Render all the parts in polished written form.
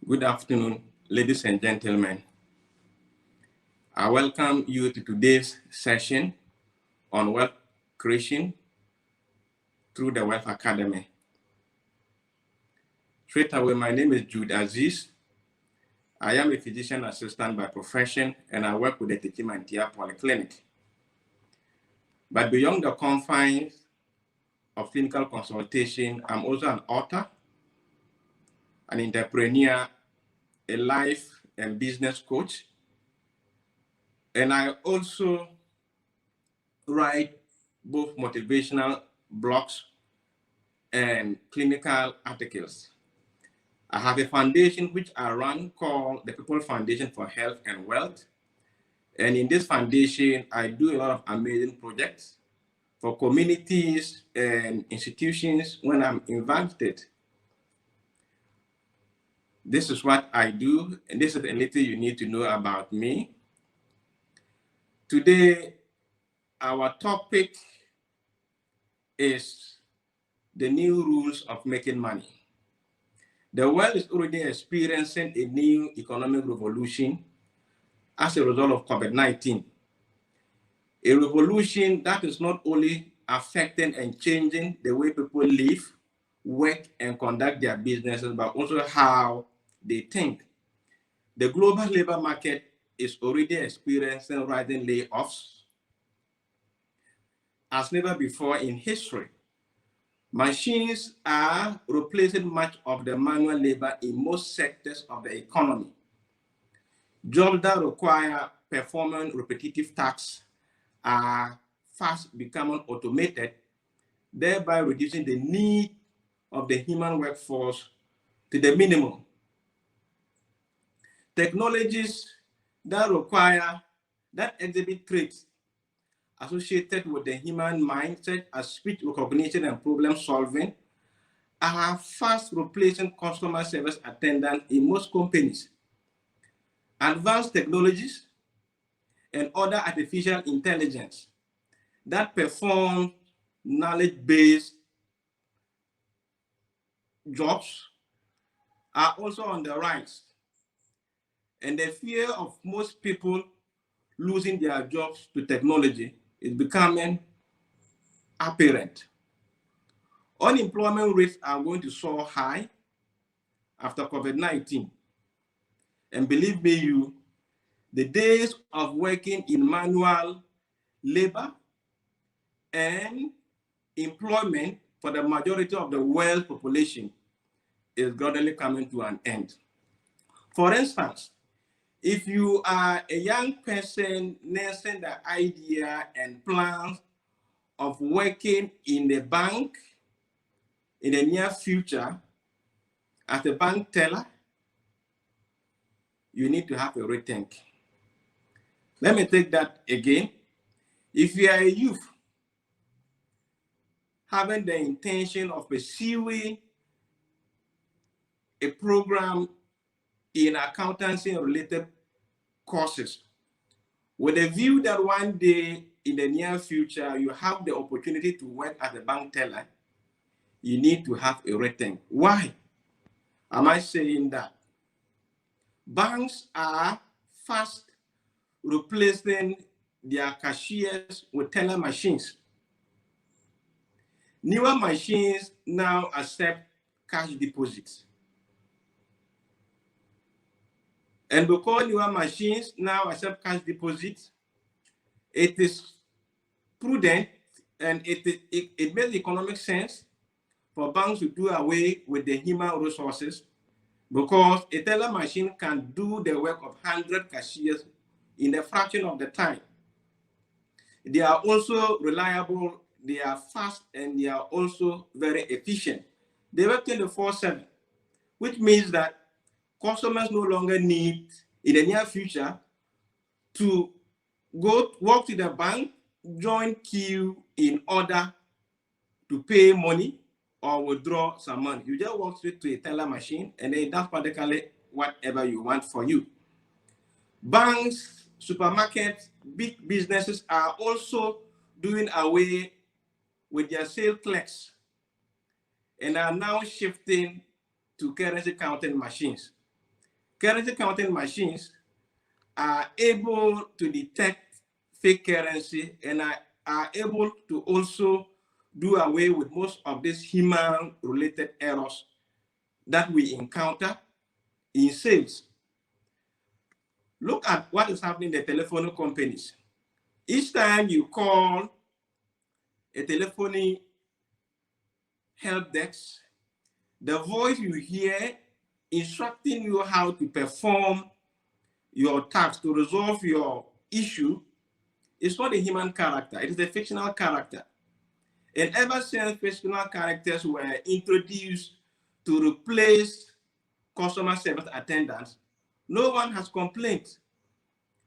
Good afternoon, ladies and gentlemen. I welcome you to today's session on wealth creation through the Wealth Academy. Straight away, my name is Jude Aziz. I am a physician assistant by profession, and I work with the Techimantia Polyclinic. But beyond the confines of clinical consultation, I'm also an author, an entrepreneur, a life and business coach, and I also write both motivational blogs and clinical articles. I have a foundation which I run called the People Foundation for Health and Wealth. And in this foundation, I do a lot of amazing projects for communities and institutions when I'm invited. This is what I do, and this is a little you need to know about me. Today, our topic is the new rules of making money. The world is already experiencing a new economic revolution as a result of COVID-19. A revolution that is not only affecting and changing the way people live, work, and conduct their businesses, but also how they think. The global labor market is already experiencing rising layoffs as never before in history. Machines are replacing much of the manual labor in most sectors of the economy. Jobs that require performing repetitive tasks are fast becoming automated, thereby reducing the need of the human workforce to the minimum. Technologies that exhibit traits associated with the human mindset as speech recognition and problem solving are fast replacing customer service attendants in most companies. Advanced technologies and other artificial intelligence that perform knowledge-based jobs are also on the rise. And the fear of most people losing their jobs to technology is becoming apparent. Unemployment rates are going to soar high after COVID-19. And believe me, the days of working in manual labor and employment for the majority of the world population is gradually coming to an end. For instance, if you are a young person nursing the idea and plans of working in the bank in the near future as a bank teller, you need to have a rethink. Let me take that again. If you are a youth having the intention of pursuing a program in accountancy and related courses, with a view that one day in the near future you have the opportunity to work as a bank teller, you need to have a rethink. Why am I saying that? Banks are fast replacing their cashiers with teller machines. Newer machines now accept cash deposits. And because newer machines now accept cash deposits, it is prudent and it makes economic sense for banks to do away with the human resources, because a teller machine can do the work of 100 cashiers in a fraction of the time. They are also reliable, they are fast, and they are also very efficient. They work 24/7, which means that customers no longer need, in the near future, to walk to the bank, join queue in order to pay money or withdraw some money. You just walk straight to a teller machine, and then that's practically whatever you want for you. Banks, supermarkets, big businesses are also doing away with their sales clerks and are now shifting to currency counting machines. currency counting machines are able to detect fake currency and are able to also do away with most of these human-related errors that we encounter in sales. Look at what is happening in the telephone companies. Each time you call a telephony help desk, the voice you hear instructing you how to perform your task to resolve your issue is not a human character, it is a fictional character. And ever since fictional characters were introduced to replace customer service attendants, no one has complained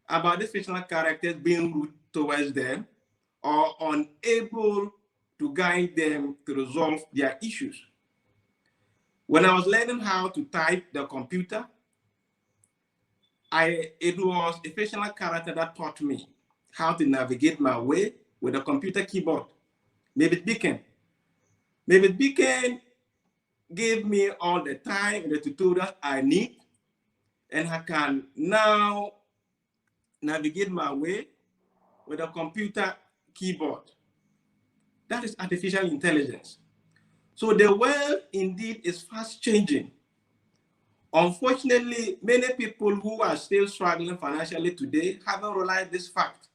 about these fictional characters being rude towards them or unable to guide them to resolve their issues. When I was learning how to type the computer, it was a fictional character that taught me how to navigate my way with a computer keyboard. Mavis Beacon. Mavis Beacon gave me all the time and the tutorials I need, and I can now navigate my way with a computer keyboard. That is artificial intelligence. So the world indeed is fast changing. Unfortunately, many people who are still struggling financially today haven't realized this fact.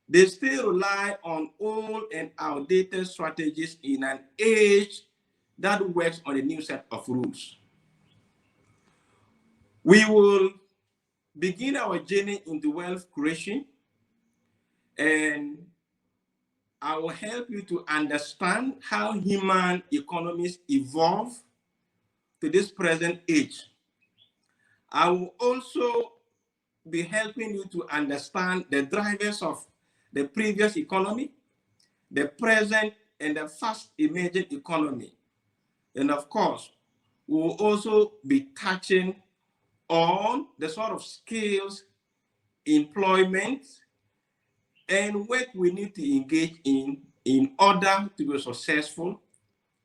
They still rely on old and outdated strategies in an age that works on a new set of rules. We will begin our journey into wealth creation, and I will help you to understand how human economies evolve to this present age. I will also be helping you to understand the drivers of the previous economy, the present, and the fast emerging economy. And of course, we will also be touching on the sort of skills, employment, and work we need to engage in order to be successful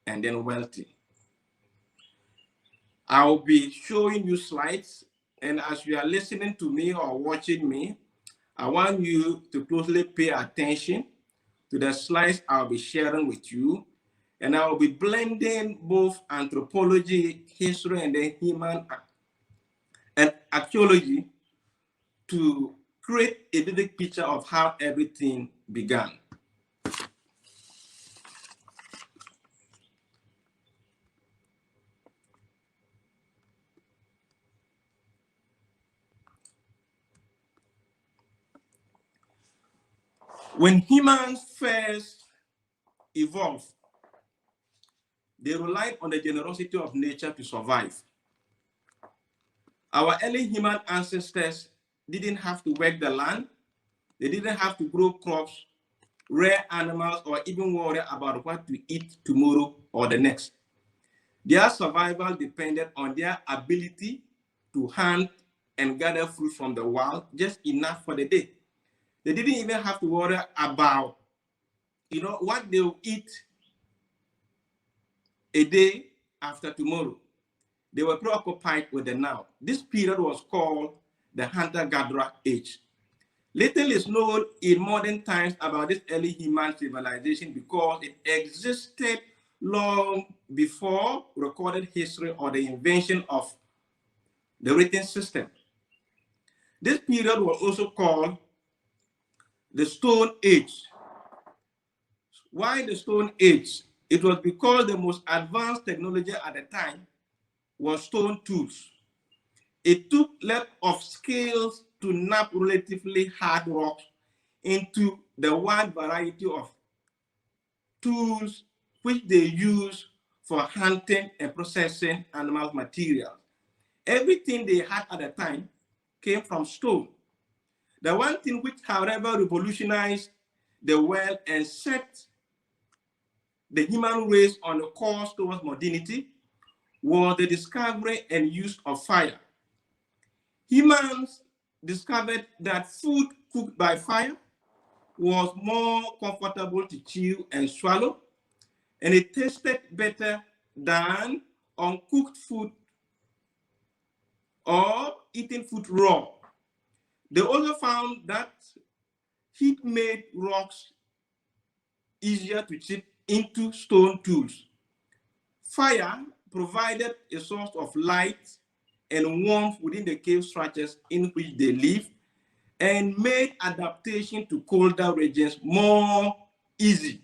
and then wealthy. I'll be showing you slides, and as you are listening to me or watching me, I want you to closely pay attention to the slides I'll be sharing with you, and I will be blending both anthropology, history, and then human and archaeology to create a vivid picture of how everything began. When humans first evolved, they relied on the generosity of nature to survive. Our early human ancestors didn't have to work the land, they didn't have to grow crops, rear animals, or even worry about what to eat tomorrow or the next. Their survival depended on their ability to hunt and gather fruit from the wild, just enough for the day. They didn't even have to worry about, what they'll eat a day after tomorrow. They were preoccupied with the now. This period was called the hunter-gatherer age. Little is known in modern times about this early human civilization because it existed long before recorded history or the invention of the written system. This period was also called the Stone Age. Why the Stone Age? It was because the most advanced technology at the time was stone tools. It took lots of skills to knap relatively hard rock into the wide variety of tools which they use for hunting and processing animal material. Everything they had at the time came from stone. The one thing which, however, revolutionized the world and set the human race on a course towards modernity was the discovery and use of fire. Humans discovered that food cooked by fire was more comfortable to chew and swallow, and it tasted better than uncooked food or eating food raw. They also found that heat made rocks easier to chip into stone tools. Fire provided a source of light and warmth within the cave structures in which they live, and made adaptation to colder regions more easy.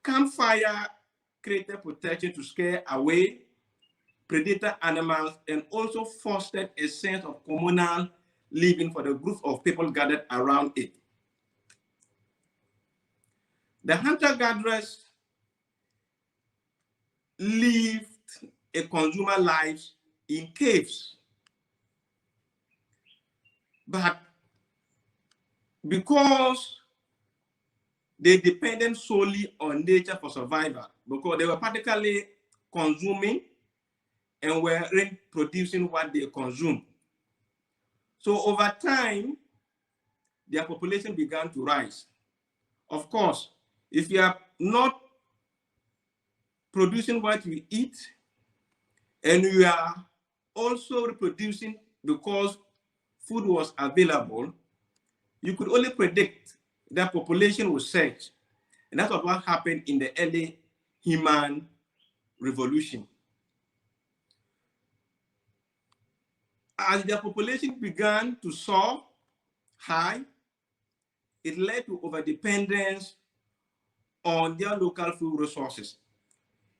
Campfire created protection to scare away predator animals and also fostered a sense of communal living for the group of people gathered around it. The hunter-gatherers lived a consumer lives in caves. But because they depended solely on nature for survival, because they were practically consuming and were producing what they consumed. So over time, their population began to rise. Of course, if you are not producing what you eat, and you are also reproducing because food was available, you could only predict that population will surge. And that's what happened in the early human revolution. As the population began to soar high, it led to overdependence on their local food resources,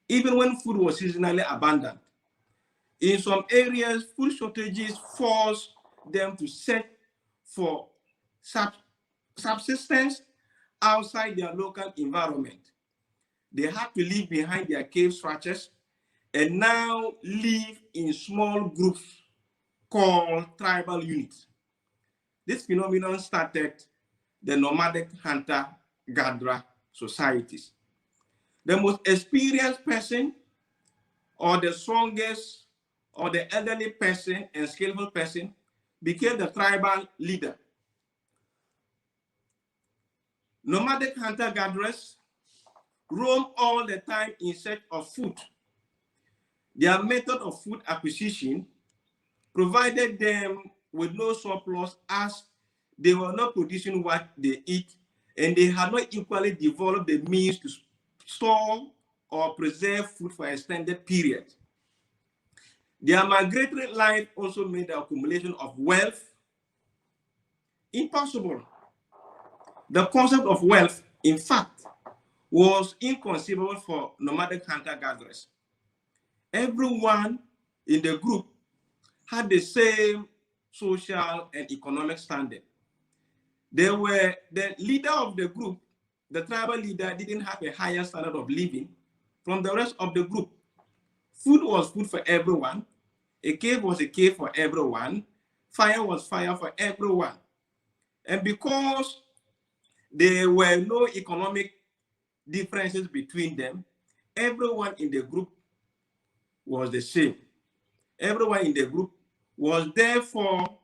even when food was seasonally abundant. In some areas, food shortages forced them to search for subsistence outside their local environment. They had to leave behind their cave structures and now live in small groups called tribal units. This phenomenon started the nomadic hunter-gatherer societies. The most experienced person, or the strongest, or the elderly person and skillful person became the tribal leader. Nomadic hunter-gatherers roam all the time in search of food. Their method of food acquisition provided them with no surplus, as they were not producing what they eat, and they had not equally developed the means to store or preserve food for an extended period. Their migratory life also made the accumulation of wealth impossible. The concept of wealth, in fact, was inconceivable for nomadic hunter-gatherers. Everyone in the group had the same social and economic standing. They were the leader of the group. The tribal leader didn't have a higher standard of living from the rest of the group. Food was food for everyone. A cave was a cave for everyone. Fire was fire for everyone. And because there were no economic differences between them, everyone in the group was the same. Everyone in the group was therefore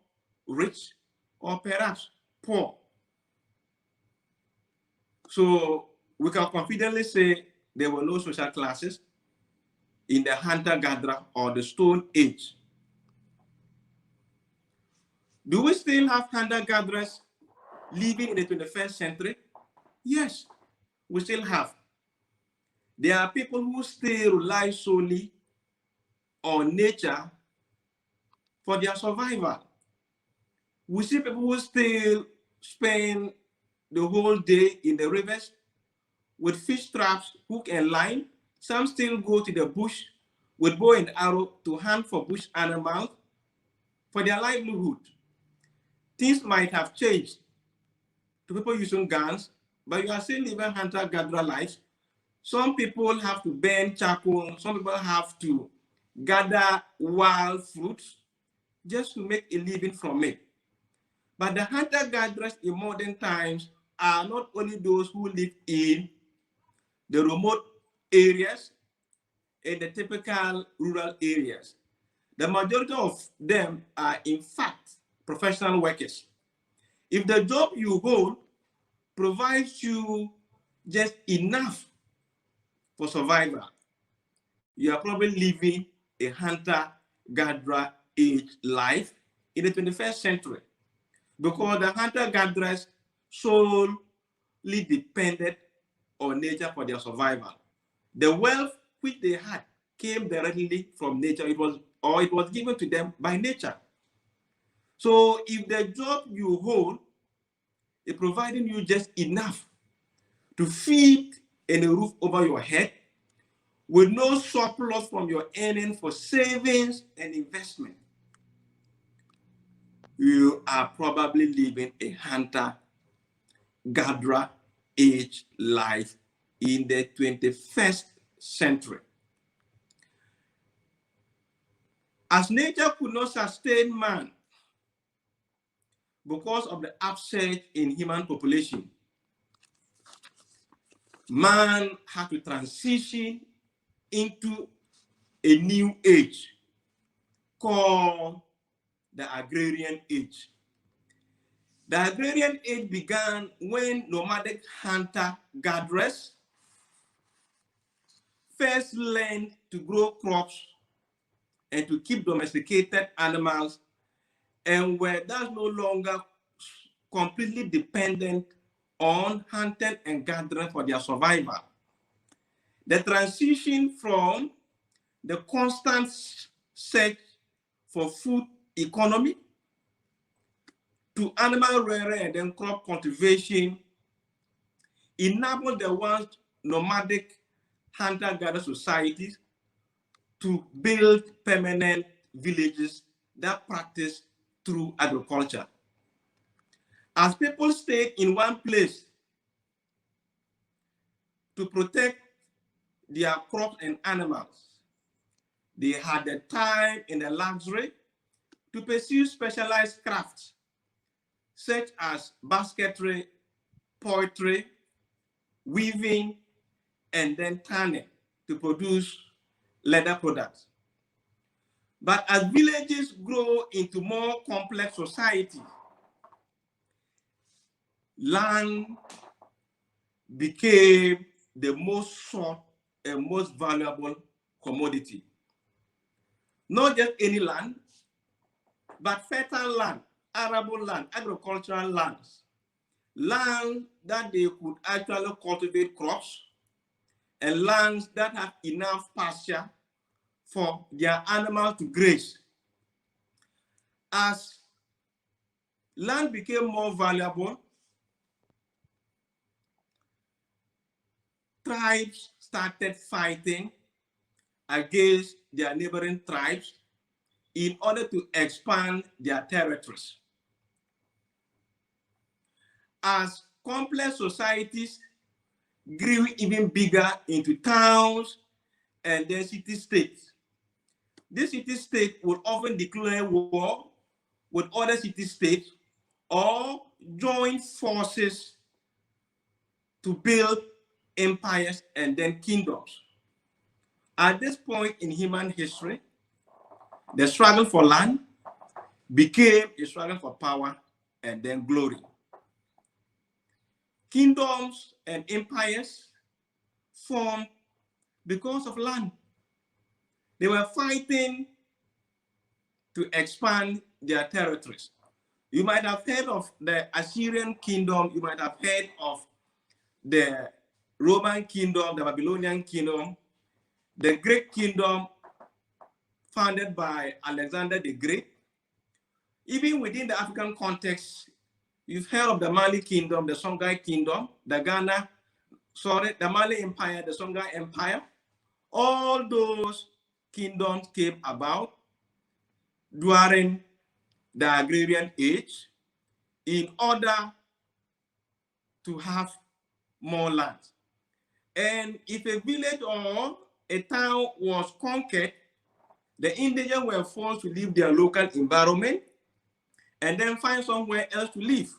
rich or perhaps poor. So we can confidently say there were no social classes in the hunter-gatherer or the Stone Age. Do we still have hunter-gatherers living in the 21st century? Yes, we still have. There are people who still rely solely on nature for their survival. We see people who still spend the whole day in the rivers with fish traps, hook and line. Some still go to the bush with bow and arrow to hunt for bush animals for their livelihood. Things might have changed to people using guns, but you are still living hunter-gatherer lives. Some people have to burn charcoal. Some people have to gather wild fruits just to make a living from it. But the hunter-gatherers in modern times are not only those who live in the remote areas and the typical rural areas. The majority of them are, in fact, professional workers. If the job you hold provides you just enough for survival, you are probably living a hunter-gatherer age life in the 21st century, because the hunter-gatherers solely depended on nature for their survival. The wealth which they had came directly from nature. It was given to them by nature. So if the job you hold is providing you just enough to feed and a roof over your head, with no surplus from your earnings for savings and investment, you are probably living a hunter-gatherer age life in the 21st century. As nature could not sustain man because of the upsurge in human population, man had to transition into a new age called the agrarian age. The agrarian age began when nomadic hunter-gatherers first learned to grow crops and to keep domesticated animals, and were thus no longer completely dependent on hunting and gathering for their survival. The transition from the constant search for food economy to animal rearing and then crop cultivation enabled the once nomadic hunter-gatherer societies to build permanent villages that practice through agriculture. As people stayed in one place to protect their crops and animals, they had the time and the luxury to pursue specialized crafts such as basketry, poetry, weaving, and then tanning to produce leather products. But as villages grow into more complex societies, land became the most sought and most valuable commodity. Not just any land, but fertile land, arable land, agricultural lands, land that they could actually cultivate crops, and lands that have enough pasture for their animals to graze. As land became more valuable, tribes started fighting against their neighboring tribes in order to expand their territories. As complex societies grew even bigger into towns and then city-states, this city-state would often declare war with other city-states or join forces to build empires and then kingdoms. At this point in human history, the struggle for land became a struggle for power and then glory. Kingdoms and empires formed because of land. They were fighting to expand their territories. You might have heard of the Assyrian kingdom, you might have heard of the Roman kingdom, the Babylonian kingdom, the Greek kingdom founded by Alexander the Great. Even within the African context, you've heard of the Mali kingdom, the Songhai kingdom, the Mali Empire, the Songhai Empire. All those kingdoms came about during the agrarian age in order to have more land. And if a village or a town was conquered, the indigents were forced to leave their local environment and then find somewhere else to live.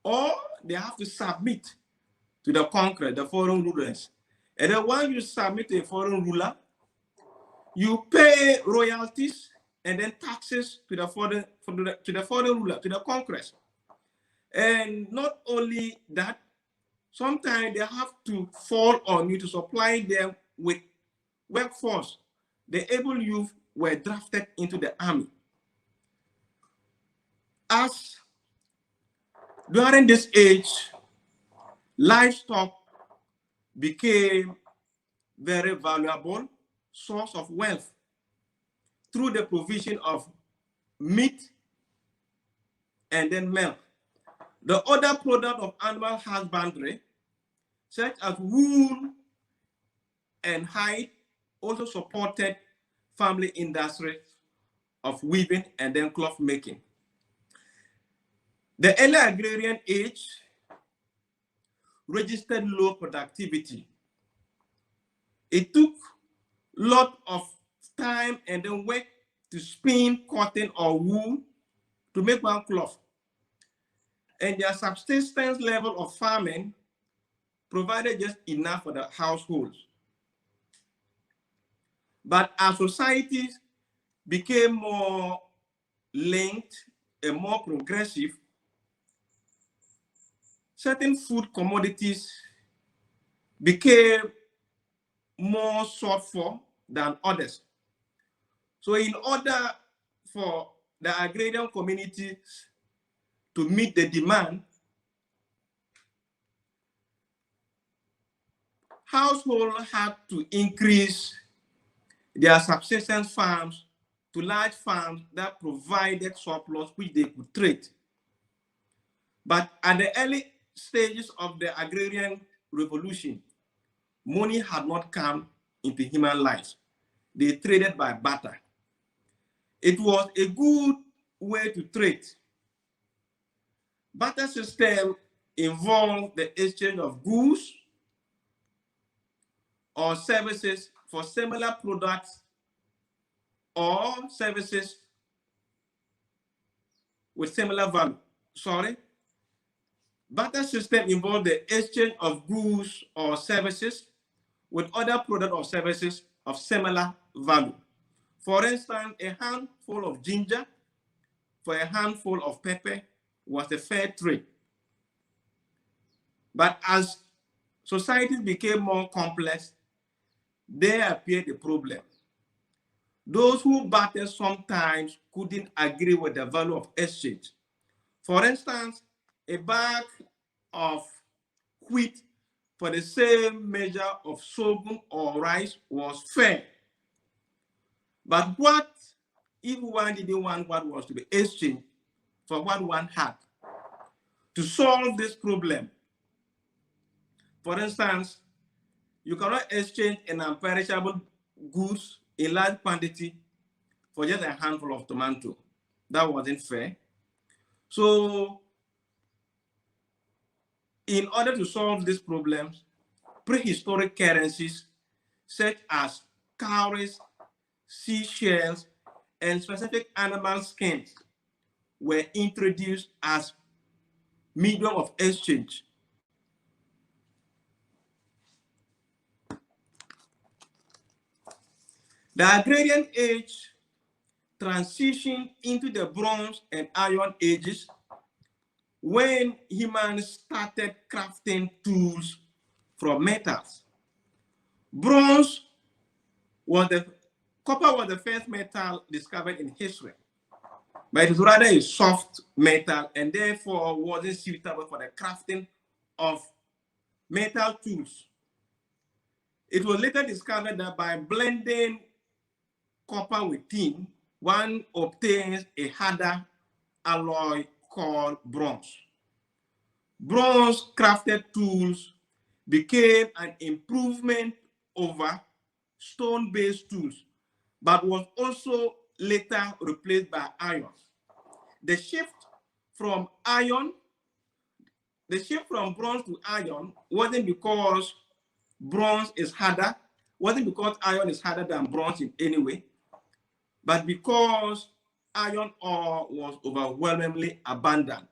Or they have to submit to the conqueror, the foreign rulers. And then once you submit to a foreign ruler, you pay royalties and then taxes to the foreign ruler, to the conquerors. And not only that, sometimes they have to fall on you to supply them with workforce. The able youth were drafted into the army. As during this age, livestock became very valuable source of wealth through the provision of meat and then milk. The other product of animal husbandry, such as wool and hide, also supported family industries of weaving and then cloth making. The early agrarian age registered low productivity. It took a lot of time and then work to spin cotton or wool to make one cloth. And their subsistence level of farming provided just enough for the households. But as societies became more linked and more progressive, certain food commodities became more sought for than others. So in order for the agrarian communities to meet the demand, households had to increase their subsistence farms to large farms that provided surplus which they could trade. But at the early stages of the agrarian revolution, money had not come into human lives. They traded by barter. It was a good way to trade. Barter system involved the exchange of goods or services for similar products or services with similar value. Sorry. Barter system involved the exchange of goods or services with other products or services of similar value. For instance, a handful of ginger for a handful of pepper was a fair trade. But as societies became more complex, there appeared a problem. Those who bartered sometimes couldn't agree with the value of exchange. For instance, a bag of wheat for the same measure of sorghum or rice was fair. But what if one didn't want what was to be exchanged for what one had? To solve this problem, for instance, you cannot exchange an unperishable goods in large quantity for just a handful of tomato. That wasn't fair. So in order to solve these problems, prehistoric currencies such as cowries, seashells, and specific animal skins were introduced as medium of exchange. The agrarian age transitioned into the Bronze and Iron Ages when humans started crafting tools from metals. Bronze was copper was the first metal discovered in history, but it was rather a soft metal and therefore wasn't suitable for the crafting of metal tools. It was later discovered that by blending copper with tin, one obtains a harder alloy called bronze. Bronze crafted tools became an improvement over stone-based tools, but was also later replaced by iron. The shift from bronze to iron wasn't because bronze is harder, wasn't because iron is harder than bronze in any way, but because iron ore was overwhelmingly abundant.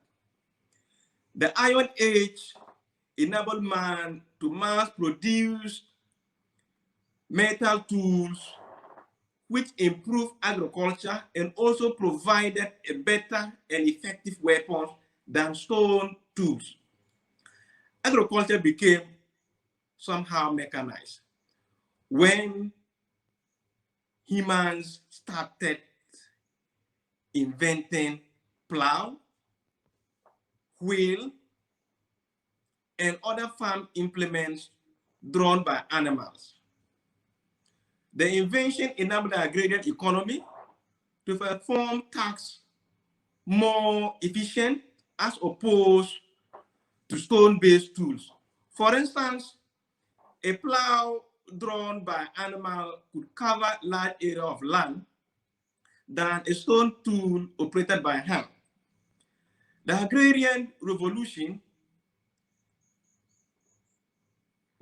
The Iron Age enabled man to mass produce metal tools which improved agriculture and also provided a better and effective weapon than stone tools. Agriculture became somehow mechanized when humans started inventing plow, wheel, and other farm implements drawn by animals. The invention enabled the agrarian economy to perform tasks more efficient as opposed to stone-based tools. For instance, a plow drawn by animal could cover large area of land than a stone tool operated by hand. The agrarian revolution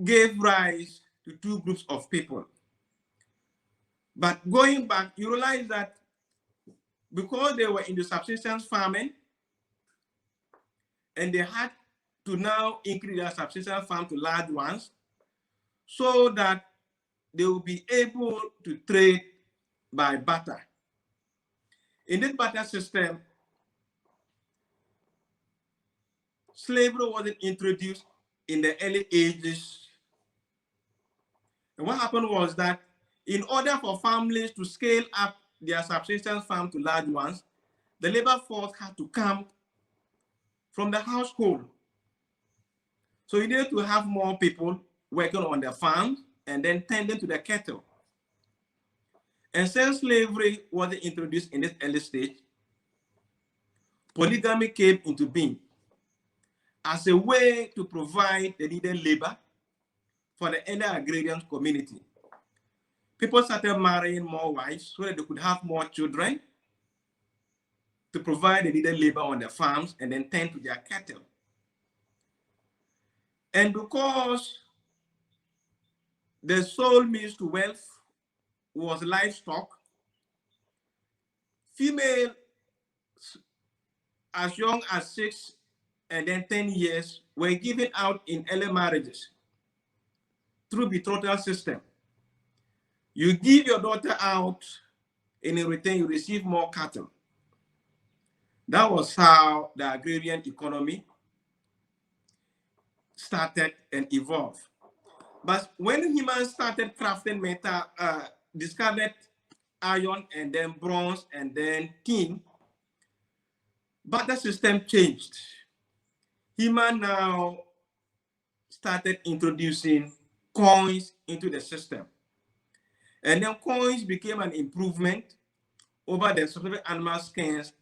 gave rise to two groups of people. But going back, you realize that because they were into subsistence farming and they had to now increase their subsistence farm to large ones so that they will be able to trade by barter. In this barter system, slavery wasn't introduced in the early ages. And what happened was that in order for families to scale up their subsistence farm to large ones, the labor force had to come from the household. So you needed to have more people working on the farms and then tending to the cattle. And since slavery wasn't introduced in this early stage, polygamy came into being as a way to provide the needed labor for the early agrarian community. People started marrying more wives so that they could have more children to provide the needed labor on their farms and then tend to their cattle. And because the sole means to wealth was livestock, females as young as 6 and then 10 years were given out in early marriages through betrothal system. You give your daughter out, and in return you receive more cattle. That was how the agrarian economy started and evolved. But when humans started crafting metal, discovered iron and then bronze and then tin, barter system changed. Humans now started introducing coins into the system. And then coins became an improvement over the specific animal skins,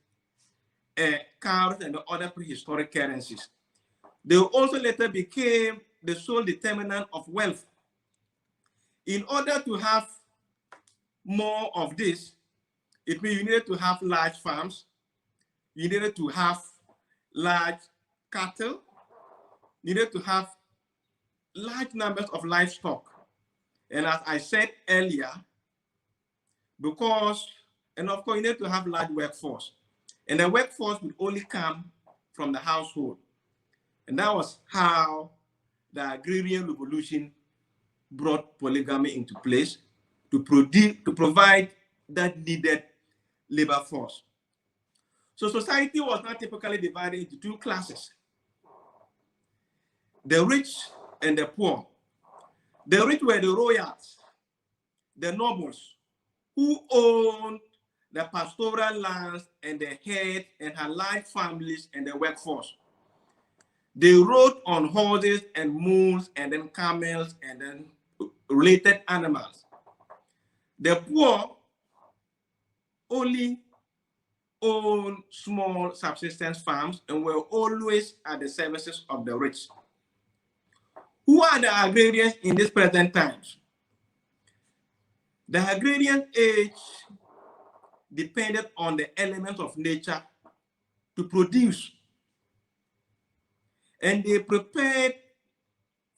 cows, and the other prehistoric currencies. They also later became the sole determinant of wealth. In order to have more of this, it means you needed to have large farms, you needed to have large cattle, you needed to have large numbers of livestock. And as I said earlier, because, and of course, you need to have large workforce. And the workforce would only come from the household. And that was how the agrarian revolution brought polygamy into place to provide that needed labor force. So society was not typically divided into two classes: the rich and the poor. The rich were the royals, the nobles, who owned the pastoral lands and the head and had large families and the workforce. They rode on horses and mules and then camels and then related animals. The poor only owned small subsistence farms and were always at the services of the rich. Who are the agrarians in these present times? The agrarian age depended on the elements of nature to produce. And they prepared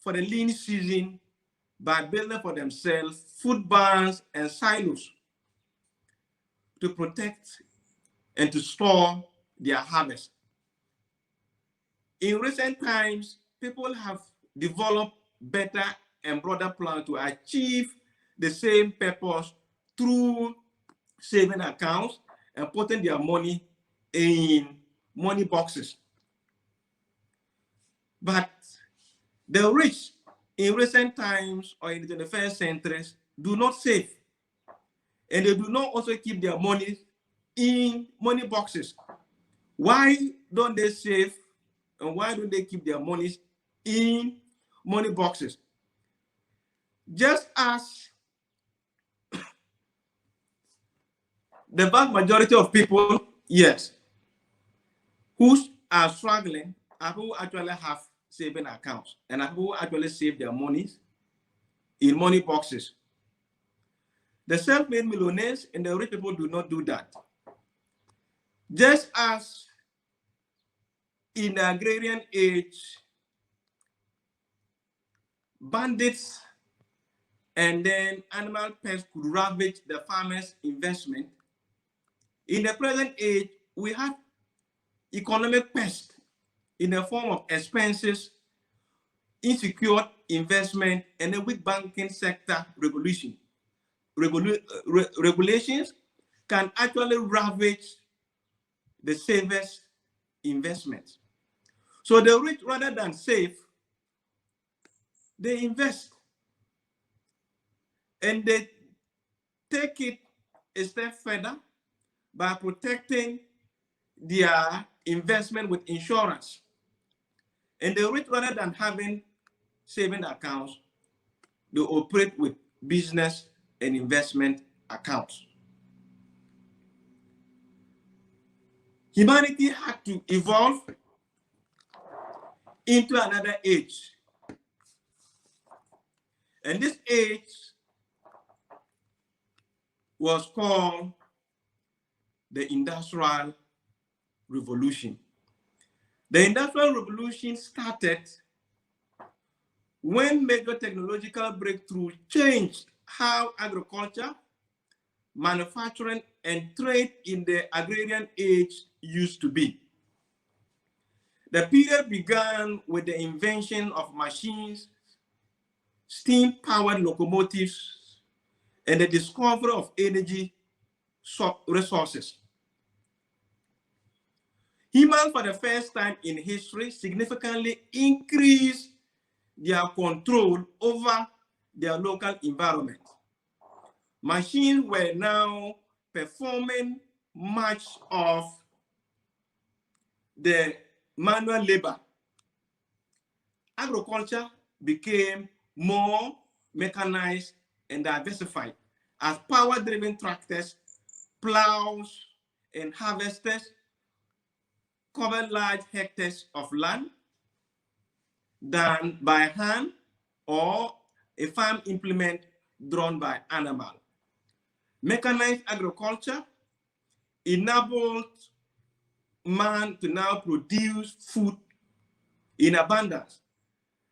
for the lean season by building for themselves food barns and silos to protect and to store their harvest. In recent times, people have developed better and broader plans to achieve the same purpose through saving accounts and putting their money in money boxes. But the rich in recent times or in the 21st centuries do not save. And they do not also keep their money in money boxes. Why don't they save And why don't they keep their monies in money boxes? Just as the vast majority of people, yes, who are struggling are who actually have saving accounts and are who actually save their monies in money boxes. The self-made millionaires and the rich people do not do that. Just as in the agrarian age, bandits and then animal pests could ravage the farmers' investment, in the present age, we have economic pests in the form of expenses, insecure investment, and a weak banking sector regulations can actually ravage the savers' investments. So the rich, rather than save, they invest. And they take it a step further by protecting their investment with insurance. And the rich, rather than having saving accounts, they operate with business and investment accounts. Humanity had to evolve into another age. And this age was called the Industrial Revolution. The Industrial Revolution started when major technological breakthroughs changed how agriculture, manufacturing, and trade in the agrarian age used to be. The period began with the invention of machines, steam-powered locomotives, and the discovery of energy resources. Humans, for the first time in history, significantly increased their control over their local environment. Machines were now performing much of the manual labor. Agriculture became more mechanized and diversified as power-driven tractors, plows, and harvesters covered large hectares of land done by hand or a farm implement drawn by animal. Mechanized agriculture enabled man to now produce food in abundance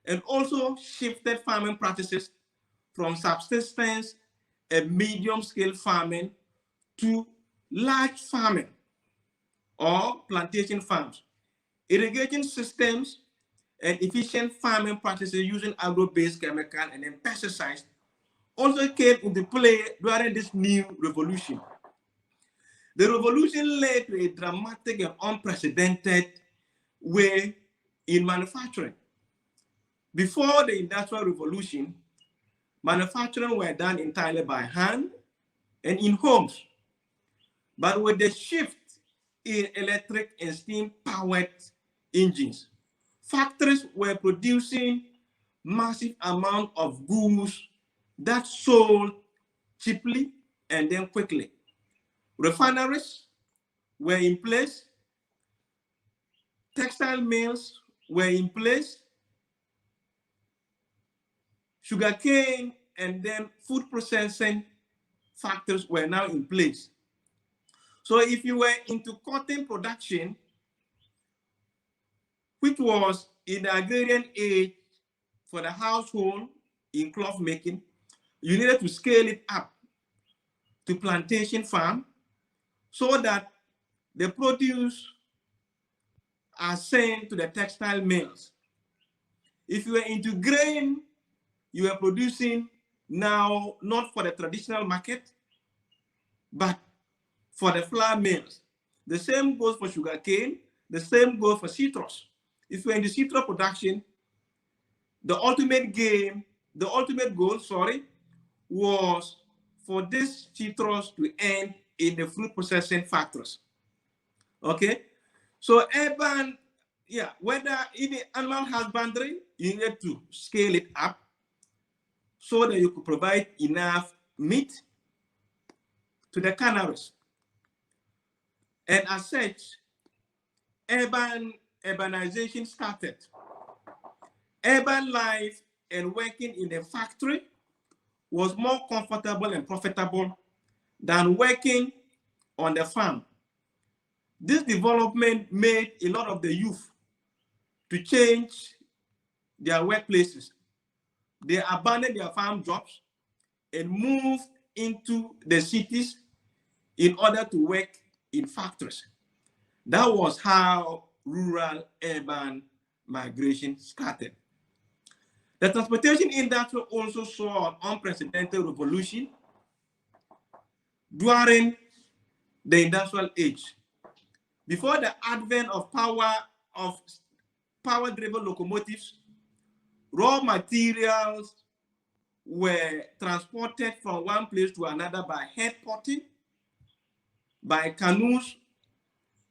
and also shifted farming practices from subsistence and medium-scale farming to large farming or plantation farms. Irrigation systems and efficient farming practices using agro-based chemical and then pesticides also came into play during this new revolution. The revolution led to a dramatic and unprecedented way in manufacturing. Before the Industrial Revolution, manufacturing were done entirely by hand and in homes. But with the shift in electric and steam-powered engines, factories were producing massive amount of goods that sold cheaply and then quickly. Refineries were in place, textile mills were in place, sugarcane and then food processing factories were now in place. So if you were into cotton production, which was in the agrarian age for the household in cloth making, you needed to scale it up to plantation farm so that the produce are sent to the textile mills. If you were into grain, you were producing now not for the traditional market, but for the flour mills. The same goes for sugarcane, the same goes for citrus. If you're in the citrus production, the ultimate goal, was for this citrus to end in the fruit processing factories. Okay, so urban, yeah, whether in the animal husbandry, you need to scale it up so that you could provide enough meat to the canaries. And as such, urbanization started. Urban life and working in a factory was more comfortable and profitable than working on the farm. This development made a lot of the youth to change their workplaces. They abandoned their farm jobs and moved into the cities in order to work in factories. That was how rural-urban migration started. The transportation industry also saw an unprecedented revolution during the industrial age. Before the advent of power-driven locomotives, raw materials were transported from one place to another by head porting, by canoes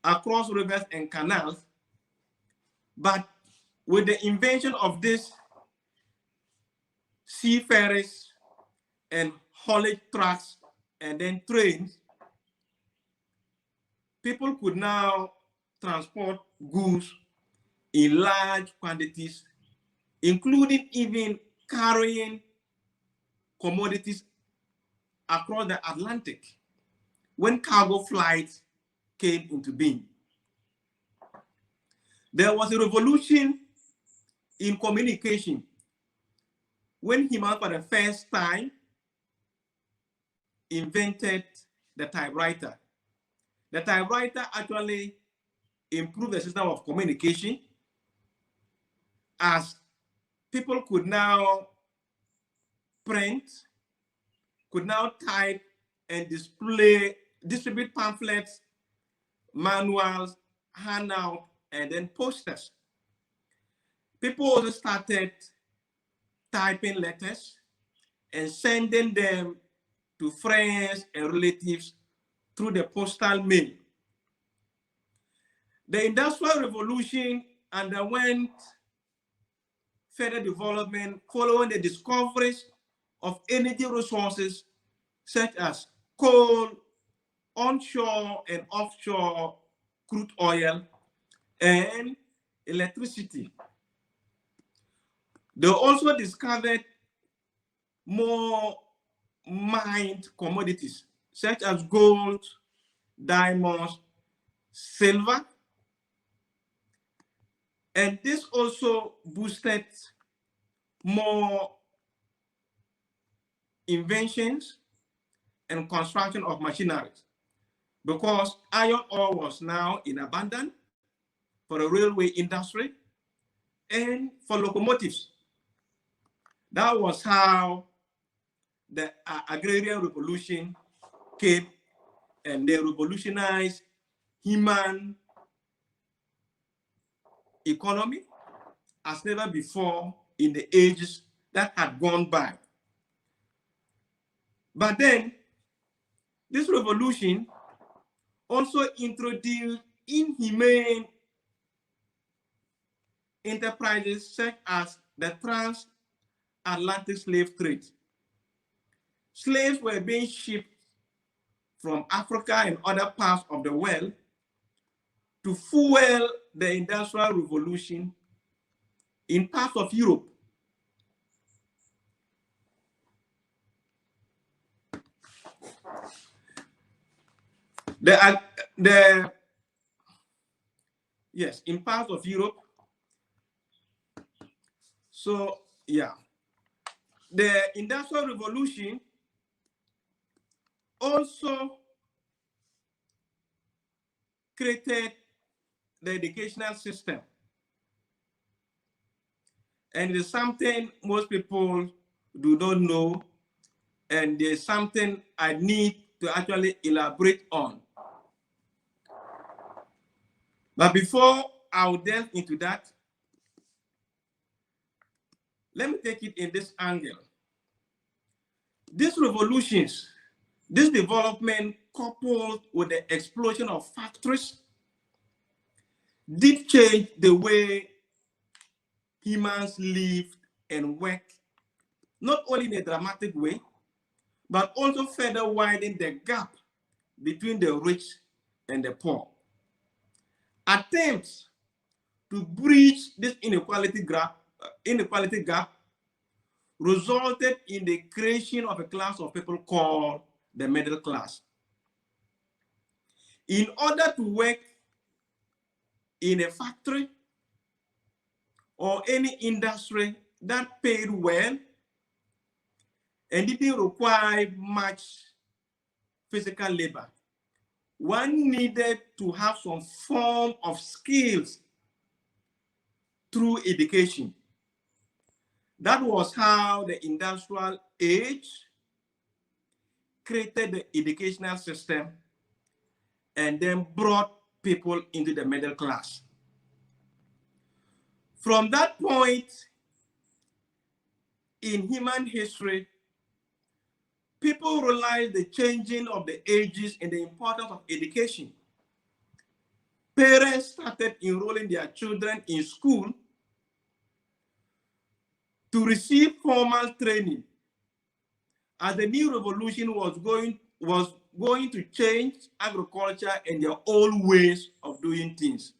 across rivers and canals. But with the invention of these seafarers and haulage trucks and then trains, people could now transport goods in large quantities, including even carrying commodities across the Atlantic when cargo flights came into being. There was a revolution in communication when human for the first time invented the typewriter. The typewriter actually improved the system of communication, as people could now print, could now type and distribute pamphlets, manuals, handouts, and then posters. People also started typing letters and sending them to friends and relatives through the postal mail. The Industrial Revolution underwent further development following the discoveries of energy resources such as coal, onshore and offshore crude oil, and electricity. They also discovered more mined commodities such as gold, diamonds, silver, and this also boosted more inventions and construction of machineries, because iron ore was now in abundance for the railway industry and for locomotives. That was how the agrarian revolution came, and they revolutionized human economy as never before in the ages that had gone by. But then, this revolution also introduced inhumane enterprises such as the transatlantic slave trade. Slaves were being shipped from Africa and other parts of the world to fuel the Industrial Revolution in parts of Europe. Yes, in parts of Europe. So, yeah, the Industrial Revolution also created the educational system. And it is something most people do not know, and there's something I need to actually elaborate on. But before I'll delve into that, let me take it in this angle. These revolutions, this development coupled with the explosion of factories did change the way humans lived and worked, not only in a dramatic way, but also further widened the gap between the rich and the poor. Attempts to bridge this inequality gap resulted in the creation of a class of people called the middle class. In order to work in a factory or any industry that paid well and didn't require much physical labor, one needed to have some form of skills through education. That was how the industrial age created the educational system and then brought people into the middle class. From that point in human history, people realized the changing of the ages and the importance of education. Parents started enrolling their children in school to receive formal training, as the new revolution was going to change agriculture and their old ways of doing things.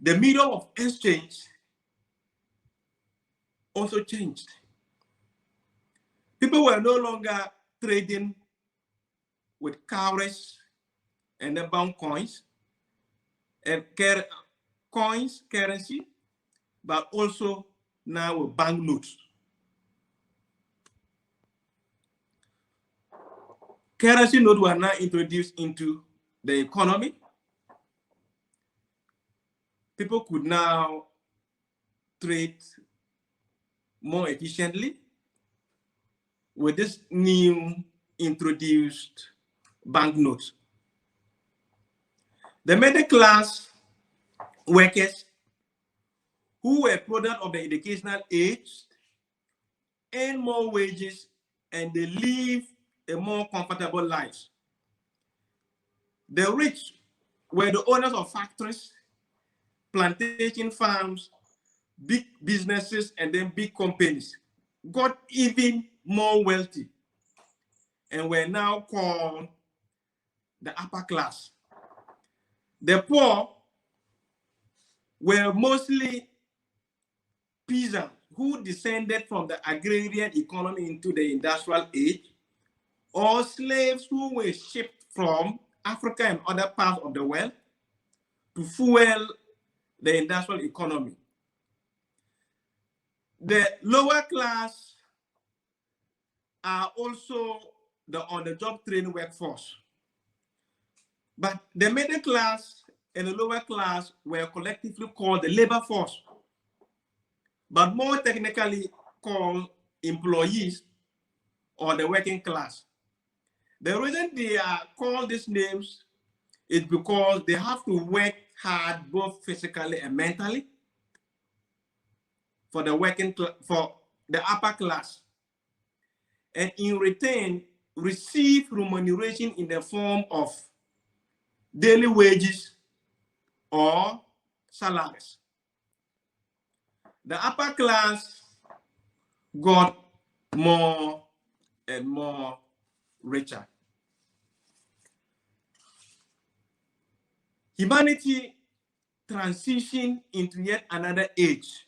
The medium of exchange also changed. People were no longer trading with cowries and the bank coins and currency, but also now with banknotes. Currency notes were now introduced into the economy. People could now trade more efficiently with this new introduced banknotes. The middle class workers who were product of the educational age earn more wages and they live a more comfortable life. The rich were the owners of factories, plantation farms, big businesses, and then big companies, got even more wealthy and were now called the upper class. The poor were mostly peasants who descended from the agrarian economy into the industrial age, or slaves who were shipped from Africa and other parts of the world to fuel the industrial economy. The lower class are also the on-the-job trained workforce. But the middle class and the lower class were collectively called the labor force, but more technically called employees or the working class. The reason they are called these names is because they have to work hard both physically and mentally for the upper class, and in return receive remuneration in the form of daily wages or salaries. The upper class got more and more richer. Humanity transitioned into yet another age.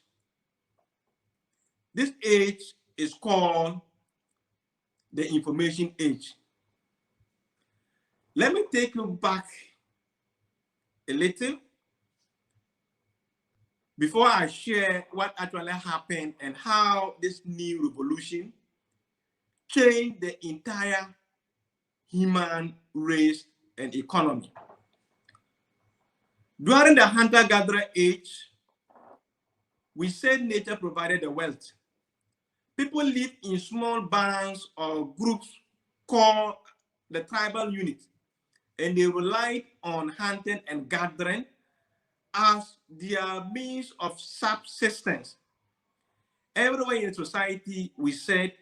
This age is called the information age. Let me take you back a little before I share what actually happened and how this new revolution changed the entire human race and economy. During the hunter-gatherer age, we said nature provided the wealth. People lived in small bands or groups called the tribal unit, and they relied on hunting and gathering as their means of subsistence. Everyone in society, we said,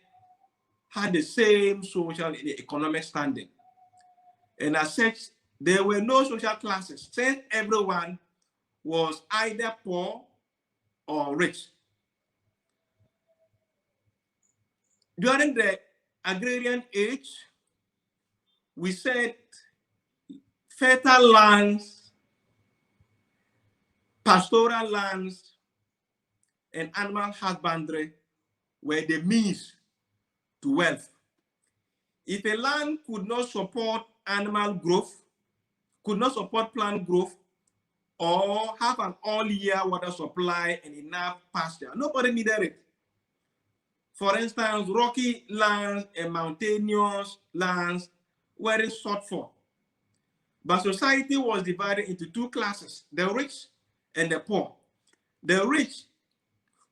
had the same social and economic standing. And as such, there were no social classes, since everyone was either poor or rich. During the agrarian age, we said fertile lands, pastoral lands, and animal husbandry were the means to wealth. If a land could not support animal growth, could not support plant growth, or have an all-year water supply and enough pasture, nobody needed it. For instance, rocky lands and mountainous lands weren't sought for. But society was divided into two classes, the rich and the poor. The rich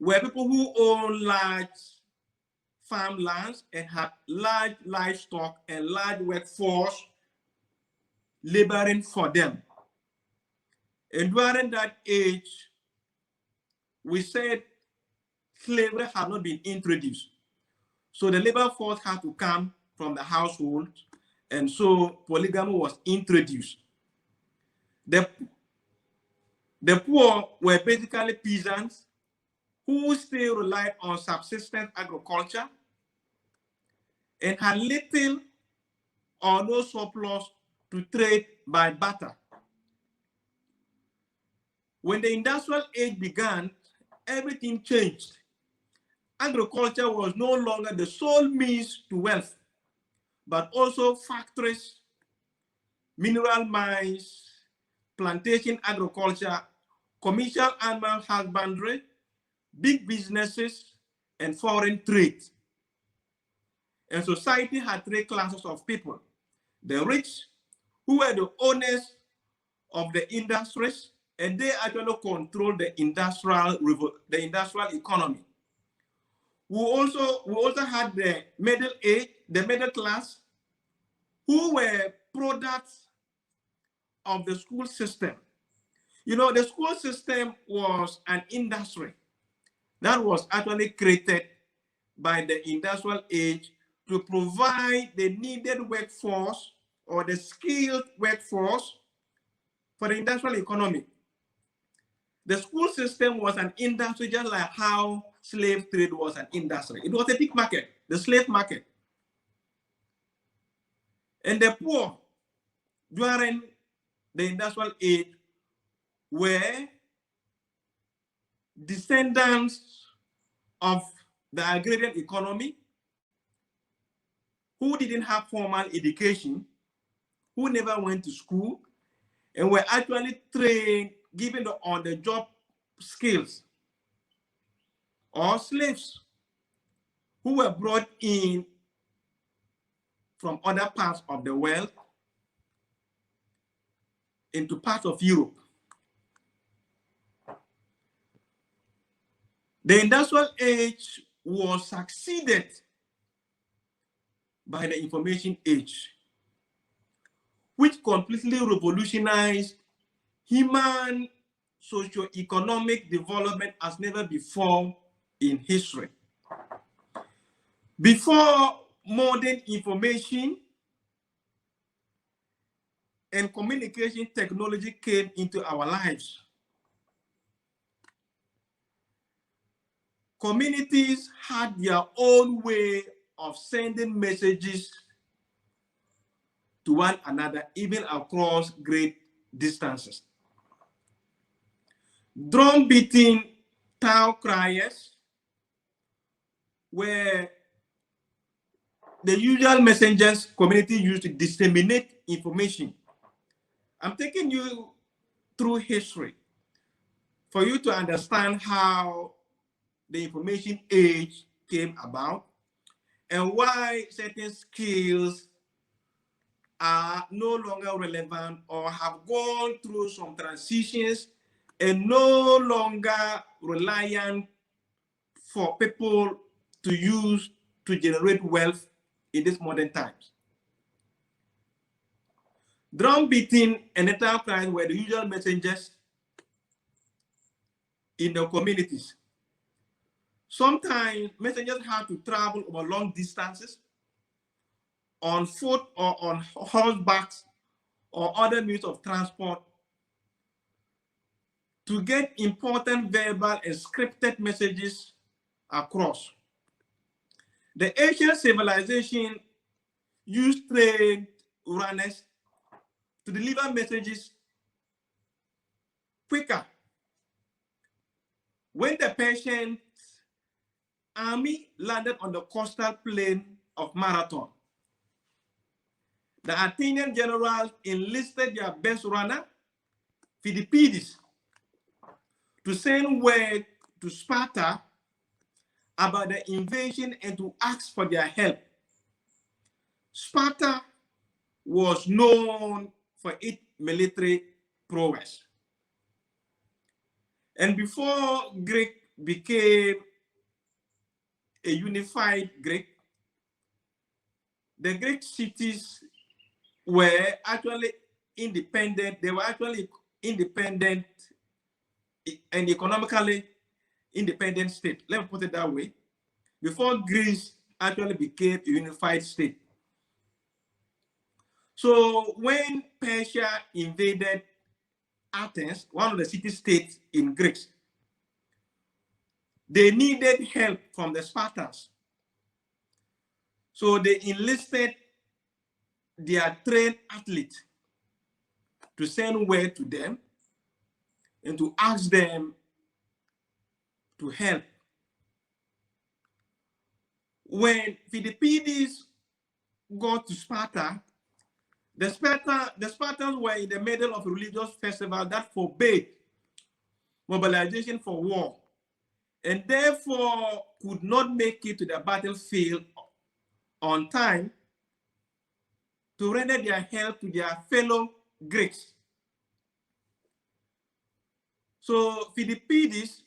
were people who owned large farmlands and had large livestock and large workforce laboring for them. And during that age, we said slavery had not been introduced. So the labor force had to come from the household, and so polygamy was introduced. The poor were basically peasants who still relied on subsistence agriculture and had little or no surplus to trade by barter. When the industrial age began, everything changed. Agriculture was no longer the sole means to wealth, but also factories, mineral mines, plantation agriculture, commercial animal husbandry, big businesses, and foreign trade. And society had three classes of people: the rich, who were the owners of the industries, and they actually controlled the industrial economy. We also had the middle age, the middle class, who were products of the school system. You know, the school system was an industry that was actually created by the industrial age to provide the needed workforce or the skilled workforce for the industrial economy. The school system was an industry, just like how slave trade was an industry. It was a big market, the slave market. And the poor during the industrial age were descendants of the agrarian economy who didn't have formal education, who never went to school, and were actually trained, given the on-the-job skills, or slaves who were brought in from other parts of the world into parts of Europe. The industrial age was succeeded by the information age, which completely revolutionized human socio-economic development as never before in history. Before modern information and communication technology came into our lives, communities had their own way of sending messages to one another, even across great distances. Drum beating town criers were the usual messengers community used to disseminate information. I'm taking you through history for you to understand how the information age came about and why certain skills are no longer relevant or have gone through some transitions and no longer reliant for people to use to generate wealth in these modern times. Drum beating and town criers were the usual messengers in the communities. Sometimes messengers had to travel over long distances on foot or on horsebacks or other means of transport to get important verbal and scripted messages across. The ancient civilization used trained runners to deliver messages quicker. When the Persian army landed on the coastal plain of Marathon, the Athenian generals enlisted their best runner, Philippides, to send word to Sparta about the invasion and to ask for their help. Sparta was known for its military prowess. And before Greek became a unified Greek, the Greek cities were actually independent. They were actually independent and economically independent state. Let me put it that way. Before Greece actually became a unified state. So when Persia invaded Athens, one of the city-states in Greece, they needed help from the Spartans. So they enlisted their trained athletes to send word to them and to ask them to help. When Philippides got to Sparta, the Spartans were in the middle of a religious festival that forbade mobilization for war, and therefore could not make it to the battlefield on time to render their help to their fellow Greeks. So Philippides,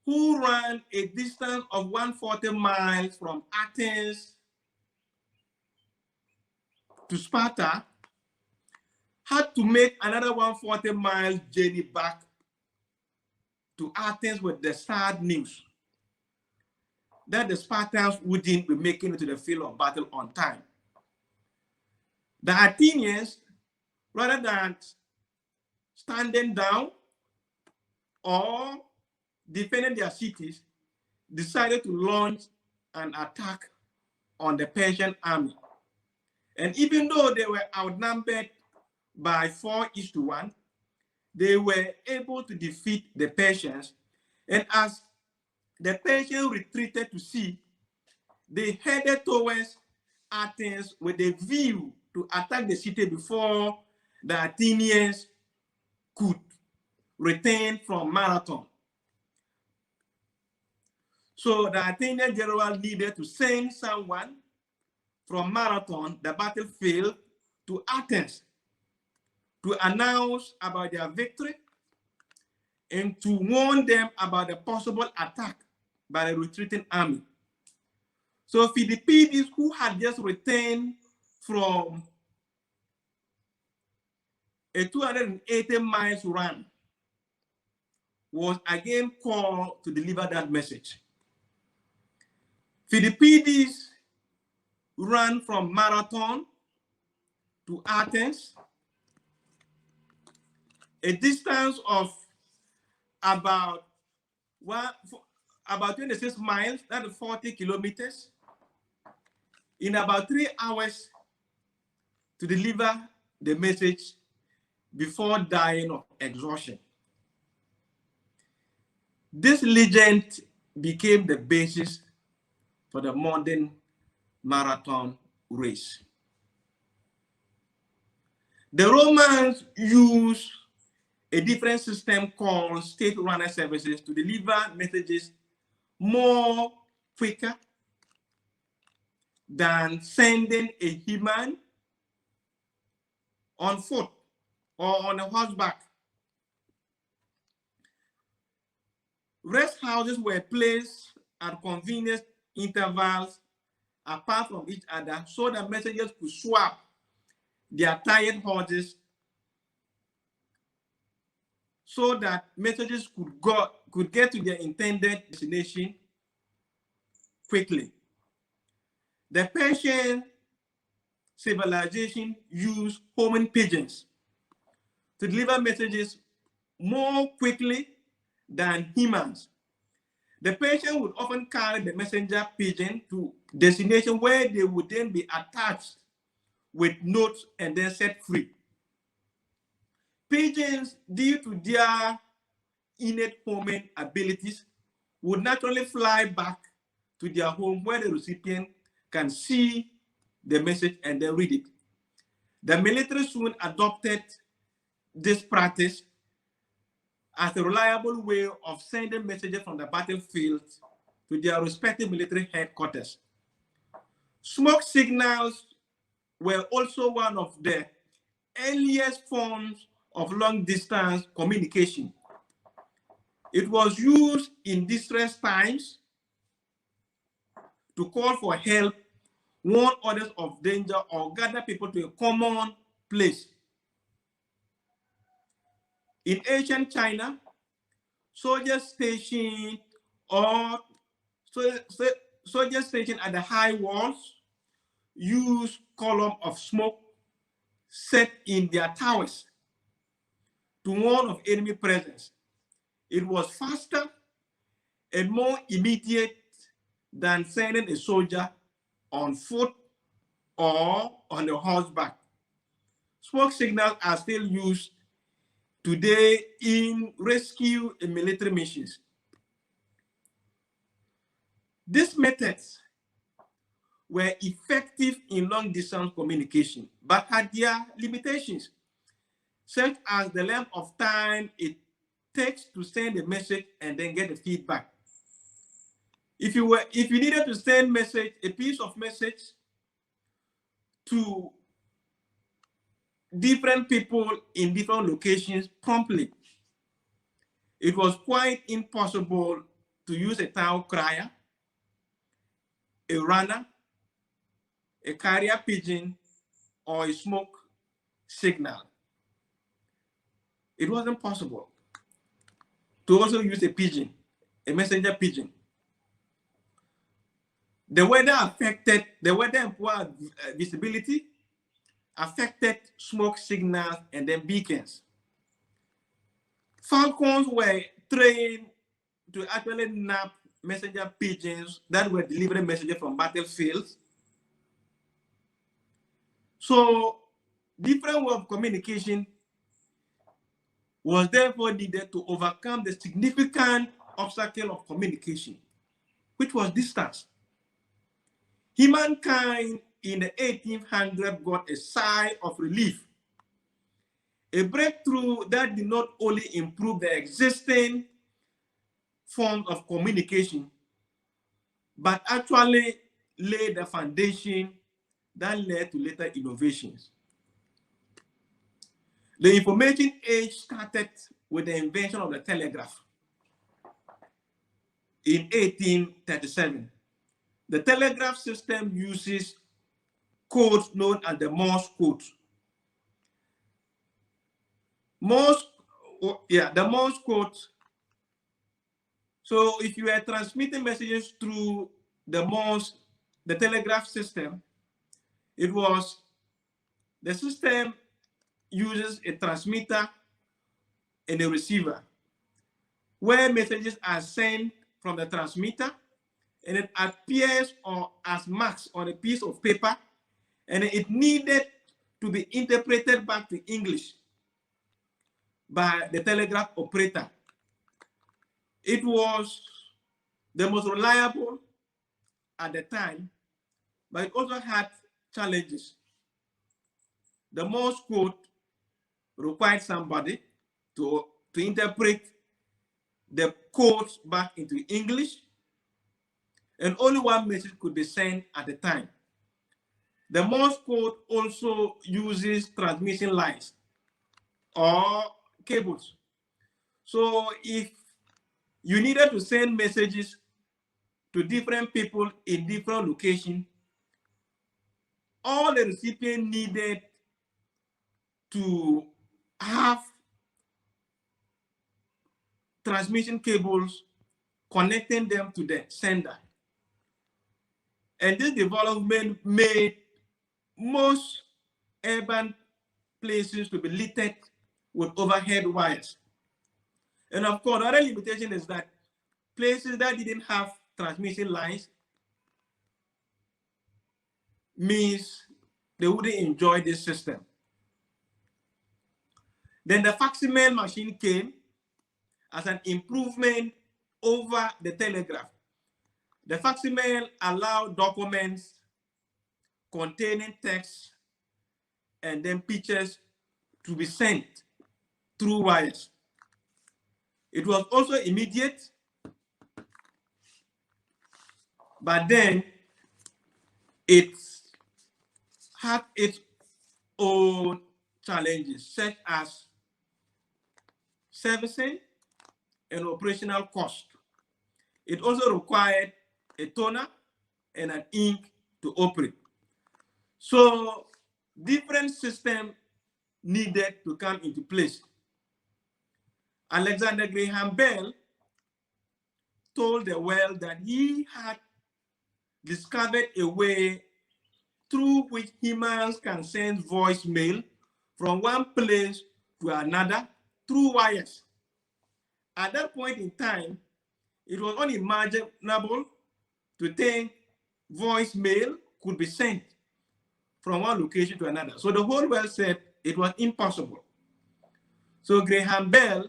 who ran a distance of 140 miles from Athens to Sparta, had to make another 140 miles journey back to Athens with the sad news that the Spartans wouldn't be making it to the field of battle on time. The Athenians, rather than standing down or defending their cities, decided to launch an attack on the Persian army. And even though they were outnumbered by 4:1, they were able to defeat the Persians. And as the Persians retreated to sea, they headed towards Athens with a view to attack the city before the Athenians could return from Marathon. So the Athenian general needed to send someone from Marathon, the battlefield, to Athens to announce about their victory and to warn them about the possible attack by the retreating army. So Philippides, who had just returned from a 280 miles run, was again called to deliver that message. Philippides ran from Marathon to Athens, a distance of about 26 miles, that's 40 kilometers, in about 3 hours to deliver the message before dying of exhaustion. This legend became the basis for the modern marathon race. The Romans used a different system called state runner services to deliver messages more quicker than sending a human on foot or on a horseback. Rest houses were placed at convenient intervals apart from each other so that messengers could swap their tired horses so that messages could get to their intended destination quickly. The Persian civilization used homing pigeons to deliver messages more quickly than humans. The patient would often carry the messenger pigeon to destination where they would then be attached with notes and then set free. Pigeons, due to their innate homing abilities, would naturally fly back to their home where the recipient can see the message and then read it. The military soon adopted this practice as a reliable way of sending messages from the battlefield to their respective military headquarters. Smoke signals were also one of the earliest forms of long-distance communication. It was used in distress times to call for help, warn others of danger, or gather people to a common place. In ancient China, soldiers stationed at the high walls used columns of smoke set in their towers to warn of enemy presence. It was faster and more immediate than sending a soldier on foot or on a horseback. Smoke signals are still used today in rescue and military missions. These methods were effective in long-distance communication, but had their limitations, such as the length of time it takes to send a message and then get the feedback. If you needed to send a piece of message to different people in different locations promptly, it was quite impossible to use a town crier, a runner, a carrier pigeon, or a smoke signal. It wasn't possible to also use a pigeon, a messenger pigeon. The weather and poor visibility affected smoke signals and then beacons. Falcons were trained to actually nab messenger pigeons that were delivering messages from battlefields. So different way of communication was therefore needed to overcome the significant obstacle of communication, which was distance. Humankind in the 1800s got a sigh of relief, a breakthrough that did not only improve the existing forms of communication, but actually laid the foundation that led to later innovations. The information age started with the invention of the telegraph in 1837. The telegraph system uses codes known as the Morse code. The Morse code. So if you are transmitting messages through the telegraph system, the system uses a transmitter and a receiver, where messages are sent from the transmitter and it appears as marks on a piece of paper, and it needed to be interpreted back to English by the telegraph operator. It was the most reliable at the time, but it also had challenges. The Morse code required somebody to interpret the codes back into English, and only one message could be sent at a time. The Morse code also uses transmission lines or cables. So if you needed to send messages to different people in different locations, all the recipient needed to have transmission cables connecting them to the sender. And this development made most urban places to be littered with overhead wires. And of course, another limitation is that places that didn't have transmission lines means they wouldn't enjoy this system. Then the facsimile machine came as an improvement over the telegraph. The facsimile allowed documents containing text and then pictures to be sent through wires. It was also immediate, but then it had its own challenges, such as servicing and operational cost. It also required a toner and an ink to operate. So different systems needed to come into place. Alexander Graham Bell told the world that he had discovered a way through which humans can send voicemail from one place to another through wires. At that point in time, it was unimaginable to think voicemail could be sent from one location to another. So the whole world said it was impossible. So Graham Bell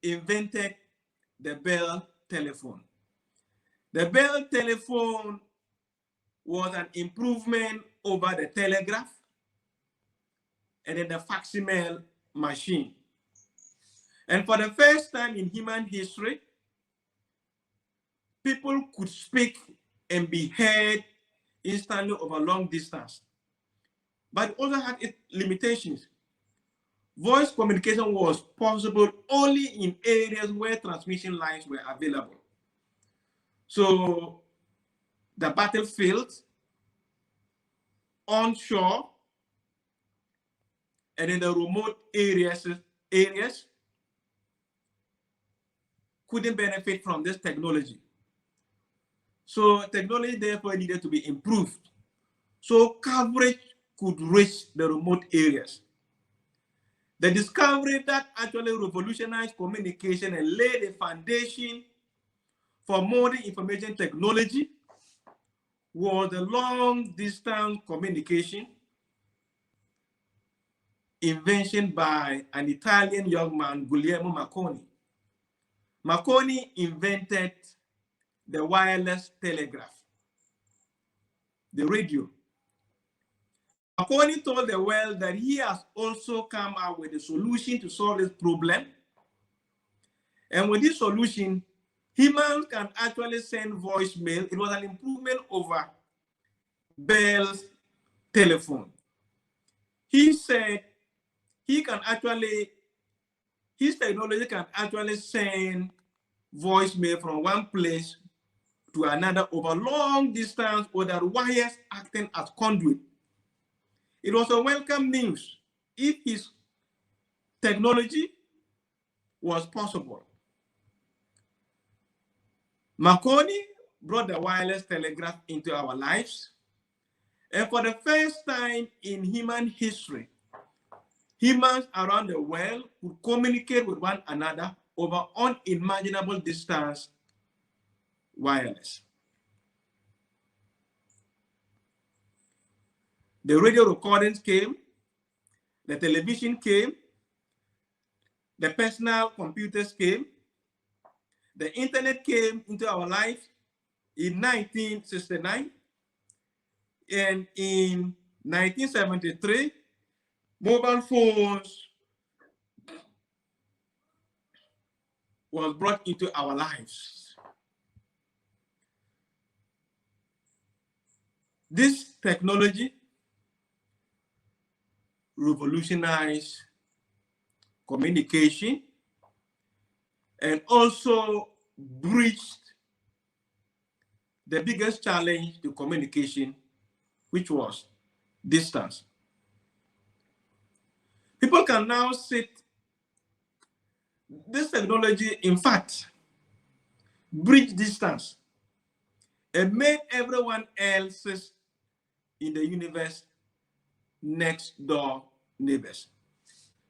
invented the Bell telephone. The Bell telephone was an improvement over the telegraph and then the facsimile machine. And for the first time in human history, people could speak and be heard instantly over long distance. But it also had its limitations. Voice communication was possible only in areas where transmission lines were available. So the battlefield, onshore, and in the remote areas couldn't benefit from this technology. So technology therefore needed to be improved so coverage could reach the remote areas. The discovery that actually revolutionized communication and laid a foundation for modern information technology was the long-distance communication invention by an Italian young man, Guglielmo Marconi. Marconi invented the wireless telegraph, the radio. Marconi told the world that he has also come out with a solution to solve this problem. And with this solution, humans can actually send voicemail. It was an improvement over Bell's telephone. He said his technology can actually send voicemail from one place to another over long distance without wires acting as conduit. It was a welcome news if his technology was possible. Marconi brought the wireless telegraph into our lives. And for the first time in human history, humans around the world could communicate with one another over unimaginable distance wireless. The radio recordings came, the television came, the personal computers came, the internet came into our lives in 1969, and in 1973, mobile phones was brought into our lives. This technology revolutionized communication and also breached the biggest challenge to communication, which was distance. People can now sit. This technology, in fact, bridged distance and made everyone else's in the universe next door neighbors.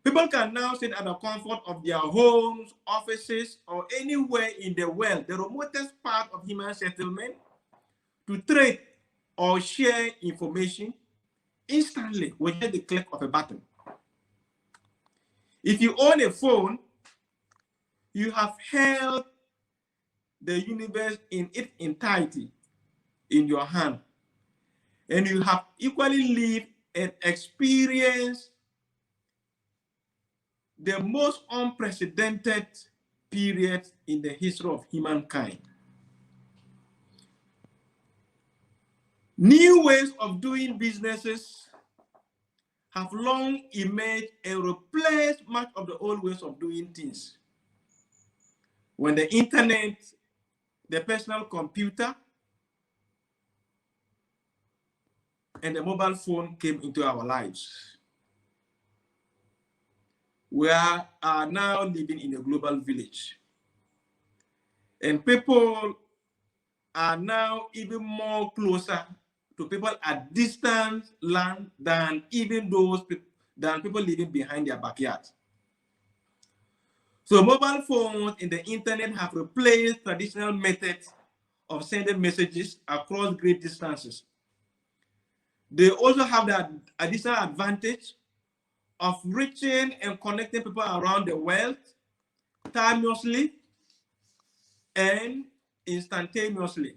People can now sit at the comfort of their homes, offices, or anywhere in the world, the remotest part of human settlement, to trade or share information instantly with just the click of a button. If you own a phone, you have held the universe in its entirety in your hand, and you have equally lived and experienced the most unprecedented period in the history of humankind. New ways of doing businesses have long emerged and replaced much of the old ways of doing things. When the internet, the personal computer, and the mobile phone came into our lives, we are now living in a global village. And people are now even more closer to people at distant land than even those people living behind their backyards. So mobile phones and the internet have replaced traditional methods of sending messages across great distances. They also have the additional advantage of reaching and connecting people around the world timelessly and instantaneously.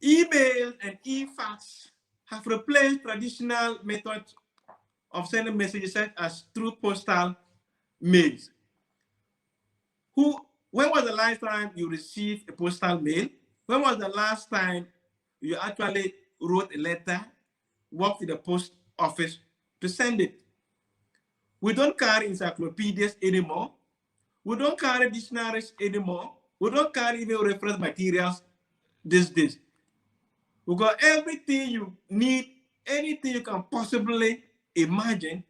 Email and e-fax have replaced traditional methods of sending messages such as through postal mails. When was the last time you received a postal mail? When was the last time you actually wrote a letter, walked to the post office to send it? We don't carry encyclopedias anymore. We don't carry dictionaries anymore. We don't carry even reference materials these days. We got everything you need, anything you can possibly imagine.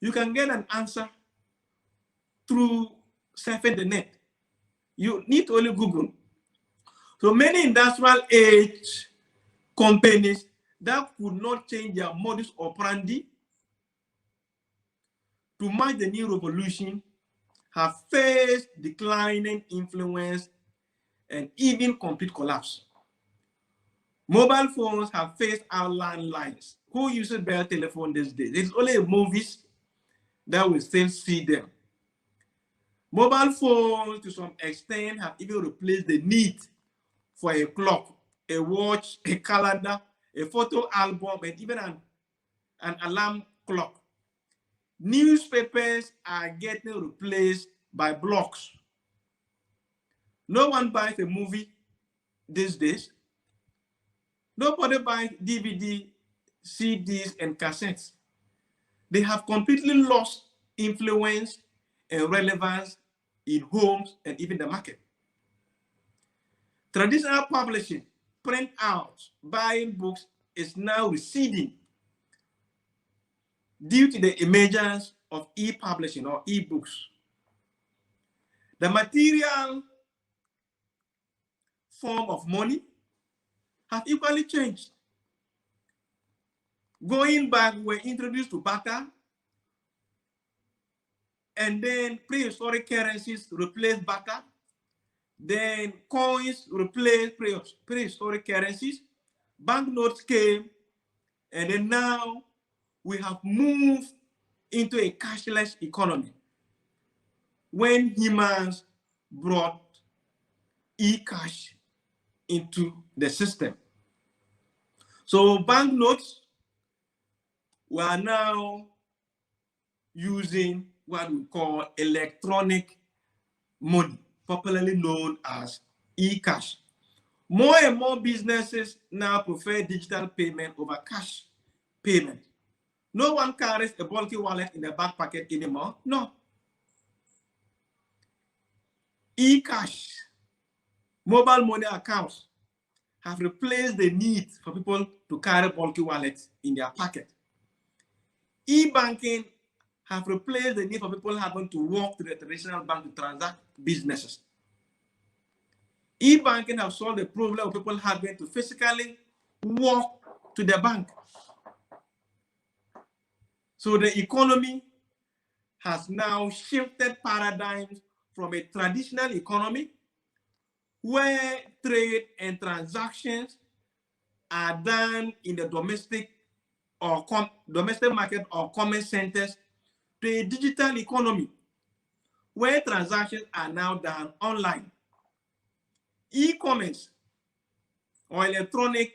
You can get an answer through surfing the net. You need to only Google. So many industrial age companies that could not change their modus operandi to match the new revolution have faced declining influence and even complete collapse. Mobile phones have phased out landlines. Who uses Bell telephone these days? It's only movies that will still see them. Mobile phones, to some extent, have even replaced the need for a clock, a watch, a calendar, a photo album, and even an alarm clock. Newspapers are getting replaced by blogs. No one buys a movie these days. Nobody buys DVD, CDs, and cassettes. They have completely lost influence and relevance in homes and even the market. Traditional publishing, print out, buying books is now receding due to the emergence of e-publishing or e-books. The material form of money have equally changed. Going back, we're introduced to barter, and then prehistoric currencies replaced barter. Then coins replaced prehistoric currencies. Banknotes came, and then now we have moved into a cashless economy when humans brought e-cash into the system. So banknotes, we are now using what we call electronic money, popularly known as e-cash. More and more businesses now prefer digital payment over cash payment. No one carries a bulky wallet in their back pocket anymore. No. E-cash, mobile money accounts have replaced the need for people to carry bulky wallets in their pocket. E-banking have replaced the need for people having to walk to the traditional bank to transact businesses. E-banking have solved the problem of people having to physically walk to the bank. So the economy has now shifted paradigms from a traditional economy where trade and transactions are done in the domestic market or commerce centers to a digital economy where transactions are now done online. E-commerce or electronic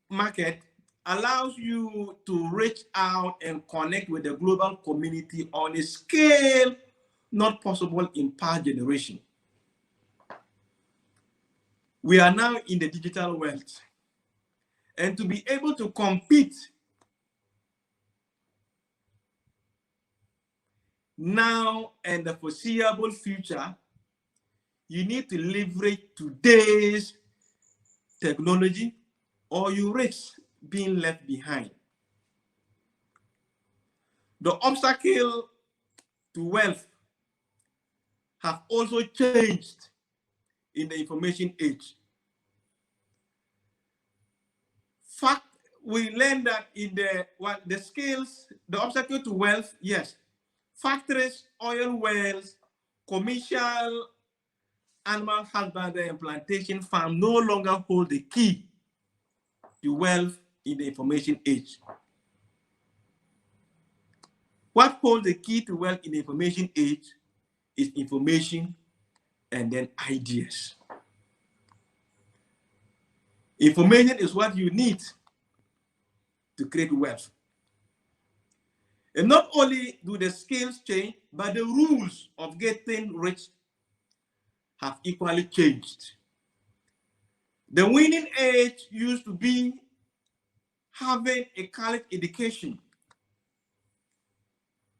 market allows you to reach out and connect with the global community on a scale not possible in past generation. We are now in the digital world. And to be able to compete now and the foreseeable future, you need to leverage today's technology or you risk being left behind. The obstacle to wealth have also changed in the information age. Fact, we learned that in the skills, the obstacle to wealth, yes, factories, oil wells, commercial animal husbandry and plantation farm no longer hold the key to wealth in the information age. What holds the key to wealth in the information age is information and then ideas. Information is what you need to create wealth. And not only do the skills change, but the rules of getting rich have equally changed. The winning age used to be having a college education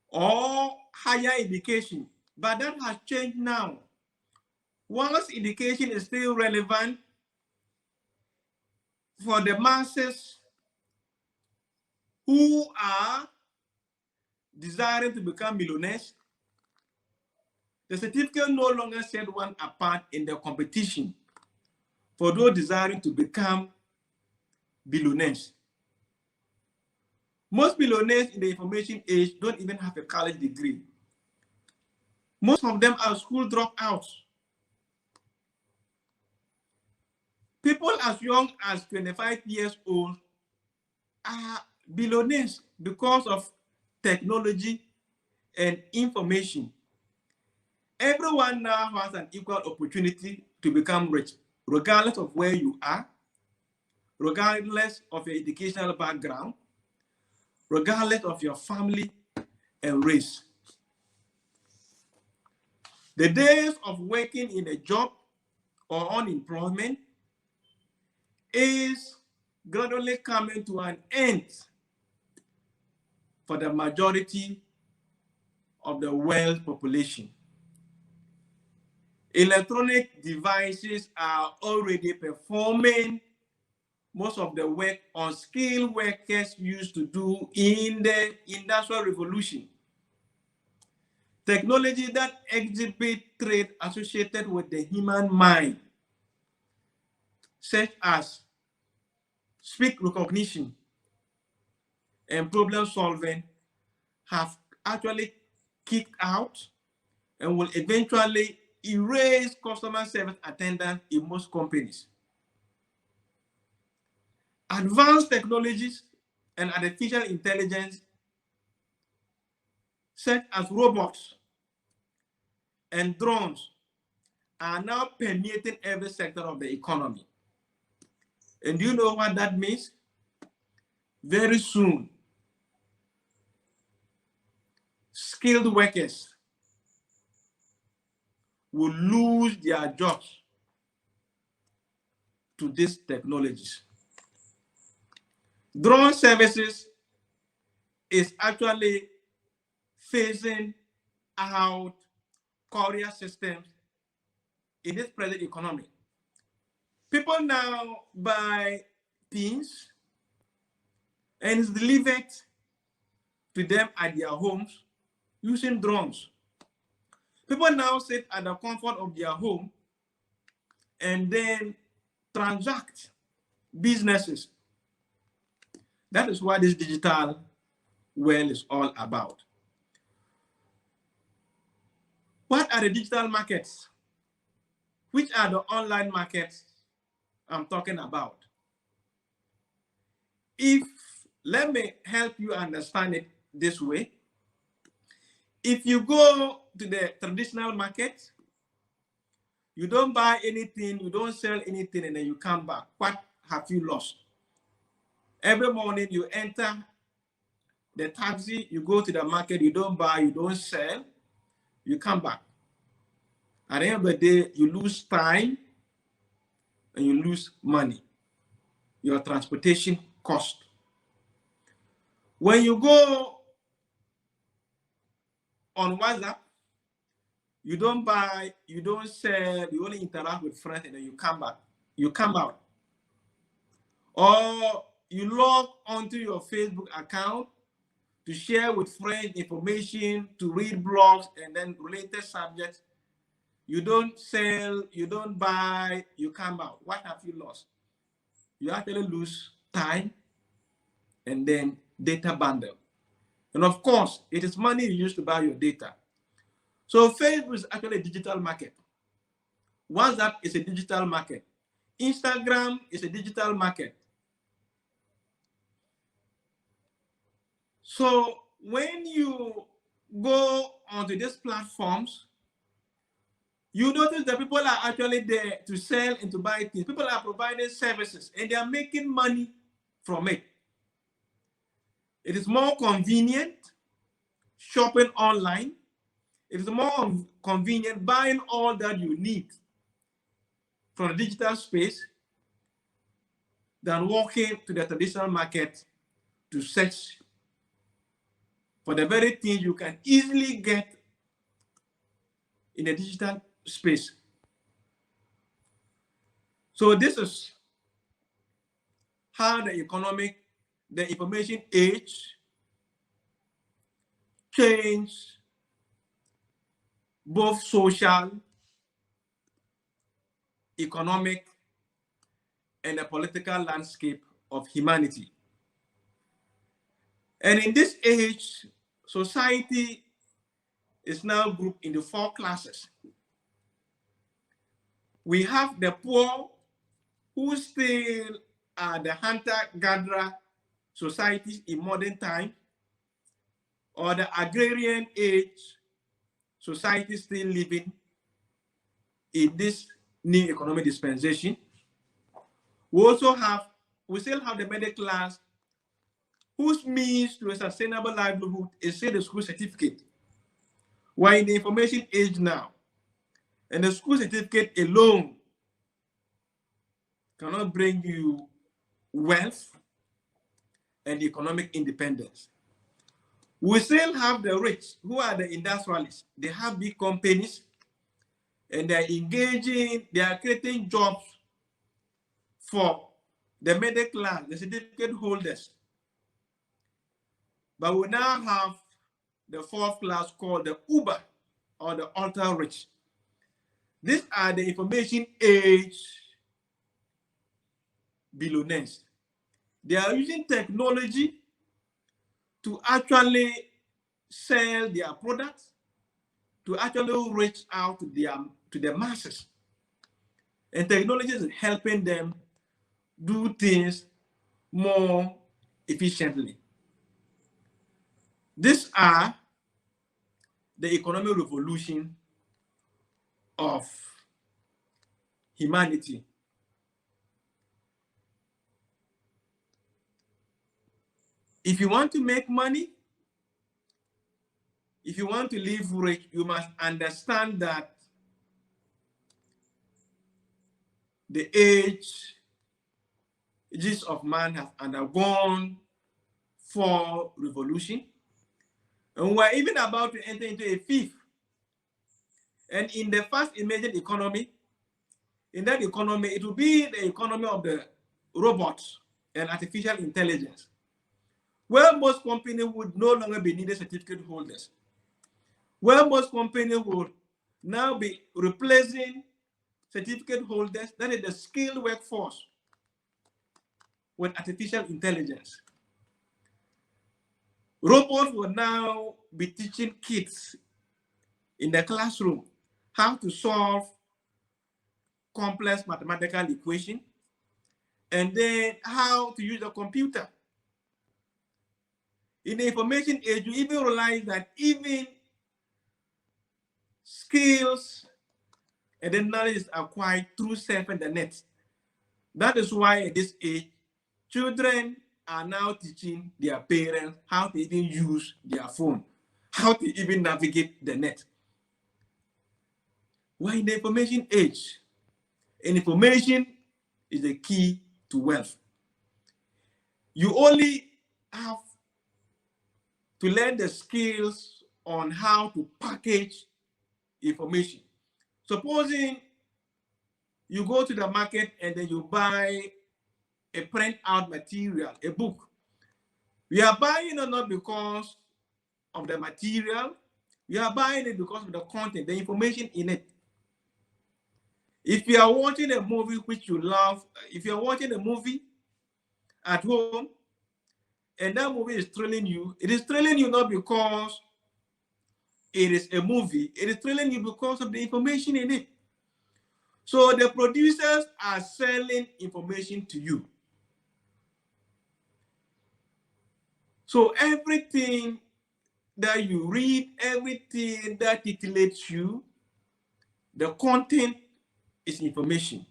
or higher education, but that has changed now. Whilst education is still relevant for the masses who are desiring to become millionaires, the certificate no longer set one apart in the competition for those desiring to become billionaires. Most billionaires in the information age don't even have a college degree. Most of them are school dropouts. People as young as 25 years old are billionaires because of technology and information. Everyone now has an equal opportunity to become rich, regardless of where you are, regardless of your educational background, regardless of your family and race. The days of working in a job or unemployment is gradually coming to an end for the majority of the world population. Electronic devices are already performing most of the work unskilled workers used to do in the Industrial Revolution. Technology that exhibit traits associated with the human mind, such as speech recognition and problem solving, have actually kicked out and will eventually erase customer service attendants in most companies. Advanced technologies and artificial intelligence, such as robots and drones, are now permeating every sector of the economy. And do you know what that means? Very soon, skilled workers will lose their jobs to these technologies. Drone services is actually phasing out courier systems in this present economy. People now buy things and it's delivered to them at their homes using drones. People now sit at the comfort of their home and then transact businesses. That is what this digital world is all about. What are the digital markets? Which are the online markets I'm talking about? Let me help you understand it this way. If you go to the traditional market, you don't buy anything, you don't sell anything, and then you come back. What have you lost? Every morning you enter the taxi, you go to the market, you don't buy, you don't sell, you come back. At the end of the day, you lose time and you lose money, your transportation cost. When you go on WhatsApp, you don't buy, you don't sell, you only interact with friends, and then you come back. You come out. Or you log onto your Facebook account to share with friends information, to read blogs, and then related subjects. You don't sell, you don't buy, you come out. What have you lost? You actually lose time and then data bundle. And of course, it is money you use to buy your data. So Facebook is actually a digital market. WhatsApp is a digital market. Instagram is a digital market. So when you go onto these platforms, you notice that people are actually there to sell and to buy things. People are providing services and they are making money from it. It is more convenient shopping online. It is more convenient buying all that you need from the digital space than walking to the traditional market to search for the very things you can easily get in the digital space. So this is how the information age changed both social, economic, and the political landscape of humanity. And in this age, society is now grouped into 4 classes. We have the poor, who still are the hunter-gatherer societies in modern time, or the agrarian age society still living in this new economic dispensation. We still have the middle class, whose means to a sustainable livelihood is still the school certificate. We're in the information age now, and the school certificate alone cannot bring you wealth and economic independence. We still have the rich, who are the industrialists. They have big companies and they're engaging, they are creating jobs for the middle class, the certificate holders. But we now have the 4th class called the Uber, or the ultra rich. These are the information age billionaires. They are using technology to actually sell their products, to actually reach out to the masses. And technology is helping them do things more efficiently. These are the economic revolution of humanity. If you want to make money, if you want to live rich, you must understand that the ages of man have undergone 4 revolutions, and we're even about to enter into a 5th. And in the first emergent economy, in that economy, it will be the economy of the robots and artificial intelligence, where most companies would no longer be needed certificate holders, where most companies would now be replacing certificate holders, that is the skilled workforce with artificial intelligence. Robots will now be teaching kids in the classroom how to solve complex mathematical equations, and then how to use a computer. In the information age, you even realize that even skills and then knowledge is acquired through surfing the net. That is why at this age, children are now teaching their parents how to even use their phone, how to even navigate the net. We're in the information age, and information is the key to wealth. You only have to learn the skills on how to package information. Supposing you go to the market and then you buy a print out material, a book. We are buying it not because of the material, we are buying it because of the content, the information in it. If you are watching a movie which you love, if you're watching a movie at home and that movie is thrilling you, it is thrilling you not because it is a movie, it is thrilling you because of the information in it. So the producers are selling information to you. So everything that you read, everything that titillates you, the content is information.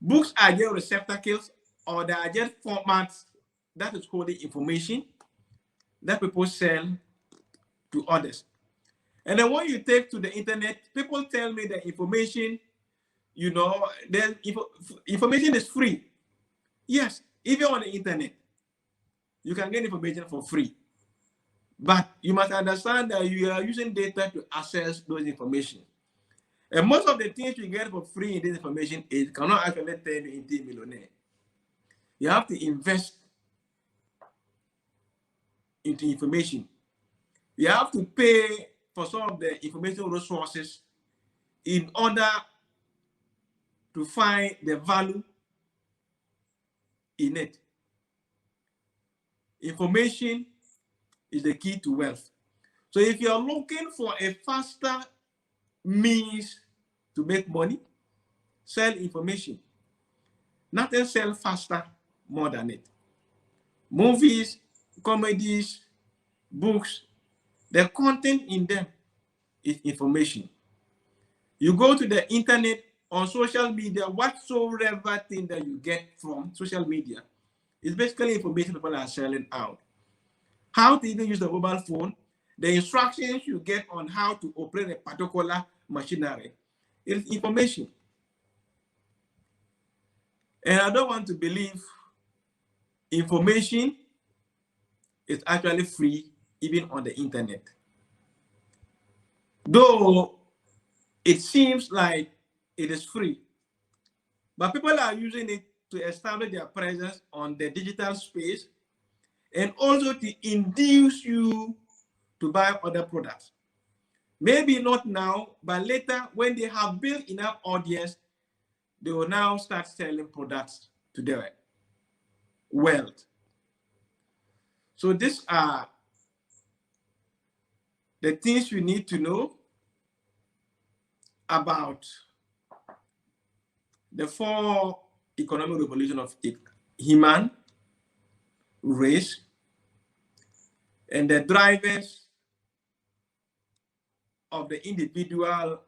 Books are just receptacles, or they are just formats that is holding information that people sell to others. And then when you take to the internet, people tell me that information, you know, information is free. Yes, even on the internet, you can get information for free. But you must understand that you are using data to access those information. And most of the things you get for free in this information is cannot actually turn you into a millionaire. You have to invest into information. You have to pay for some of the information resources in order to find the value in it. Information is the key to wealth. So if you're looking for a faster means to make money, sell information. Nothing sells faster more than it. Movies, comedies, books, the content in them is information. You go to the internet, on social media, whatsoever thing that you get from social media is basically information people are selling out. How to even use the mobile phone, the instructions you get on how to operate a particular machinery is information. And I don't want to believe information is actually free even on the internet. Though it seems like it is free, but people are using it to establish their presence on the digital space and also to induce you to buy other products. Maybe not now, but later when they have built enough audience, they will now start selling products to their wealth. So these are the things you need to know about the 4 economic revolutions of human race and the drivers of the individual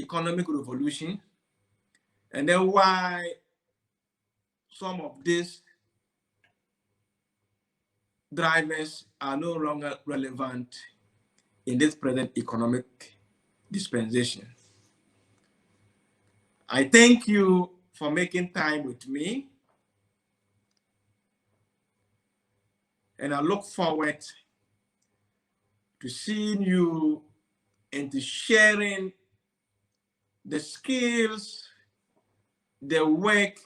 economic revolution, and then why some of these drivers are no longer relevant in this present economic dispensation. I thank you for making time with me, and I look forward to seeing you and to sharing the skills, the work,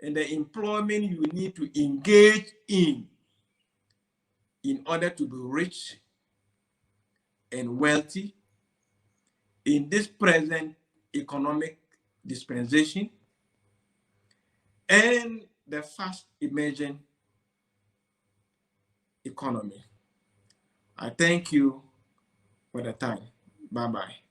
and the employment you need to engage in order to be rich and wealthy in this present economic dispensation and the fast emerging economy. I thank you for the time. Bye-bye.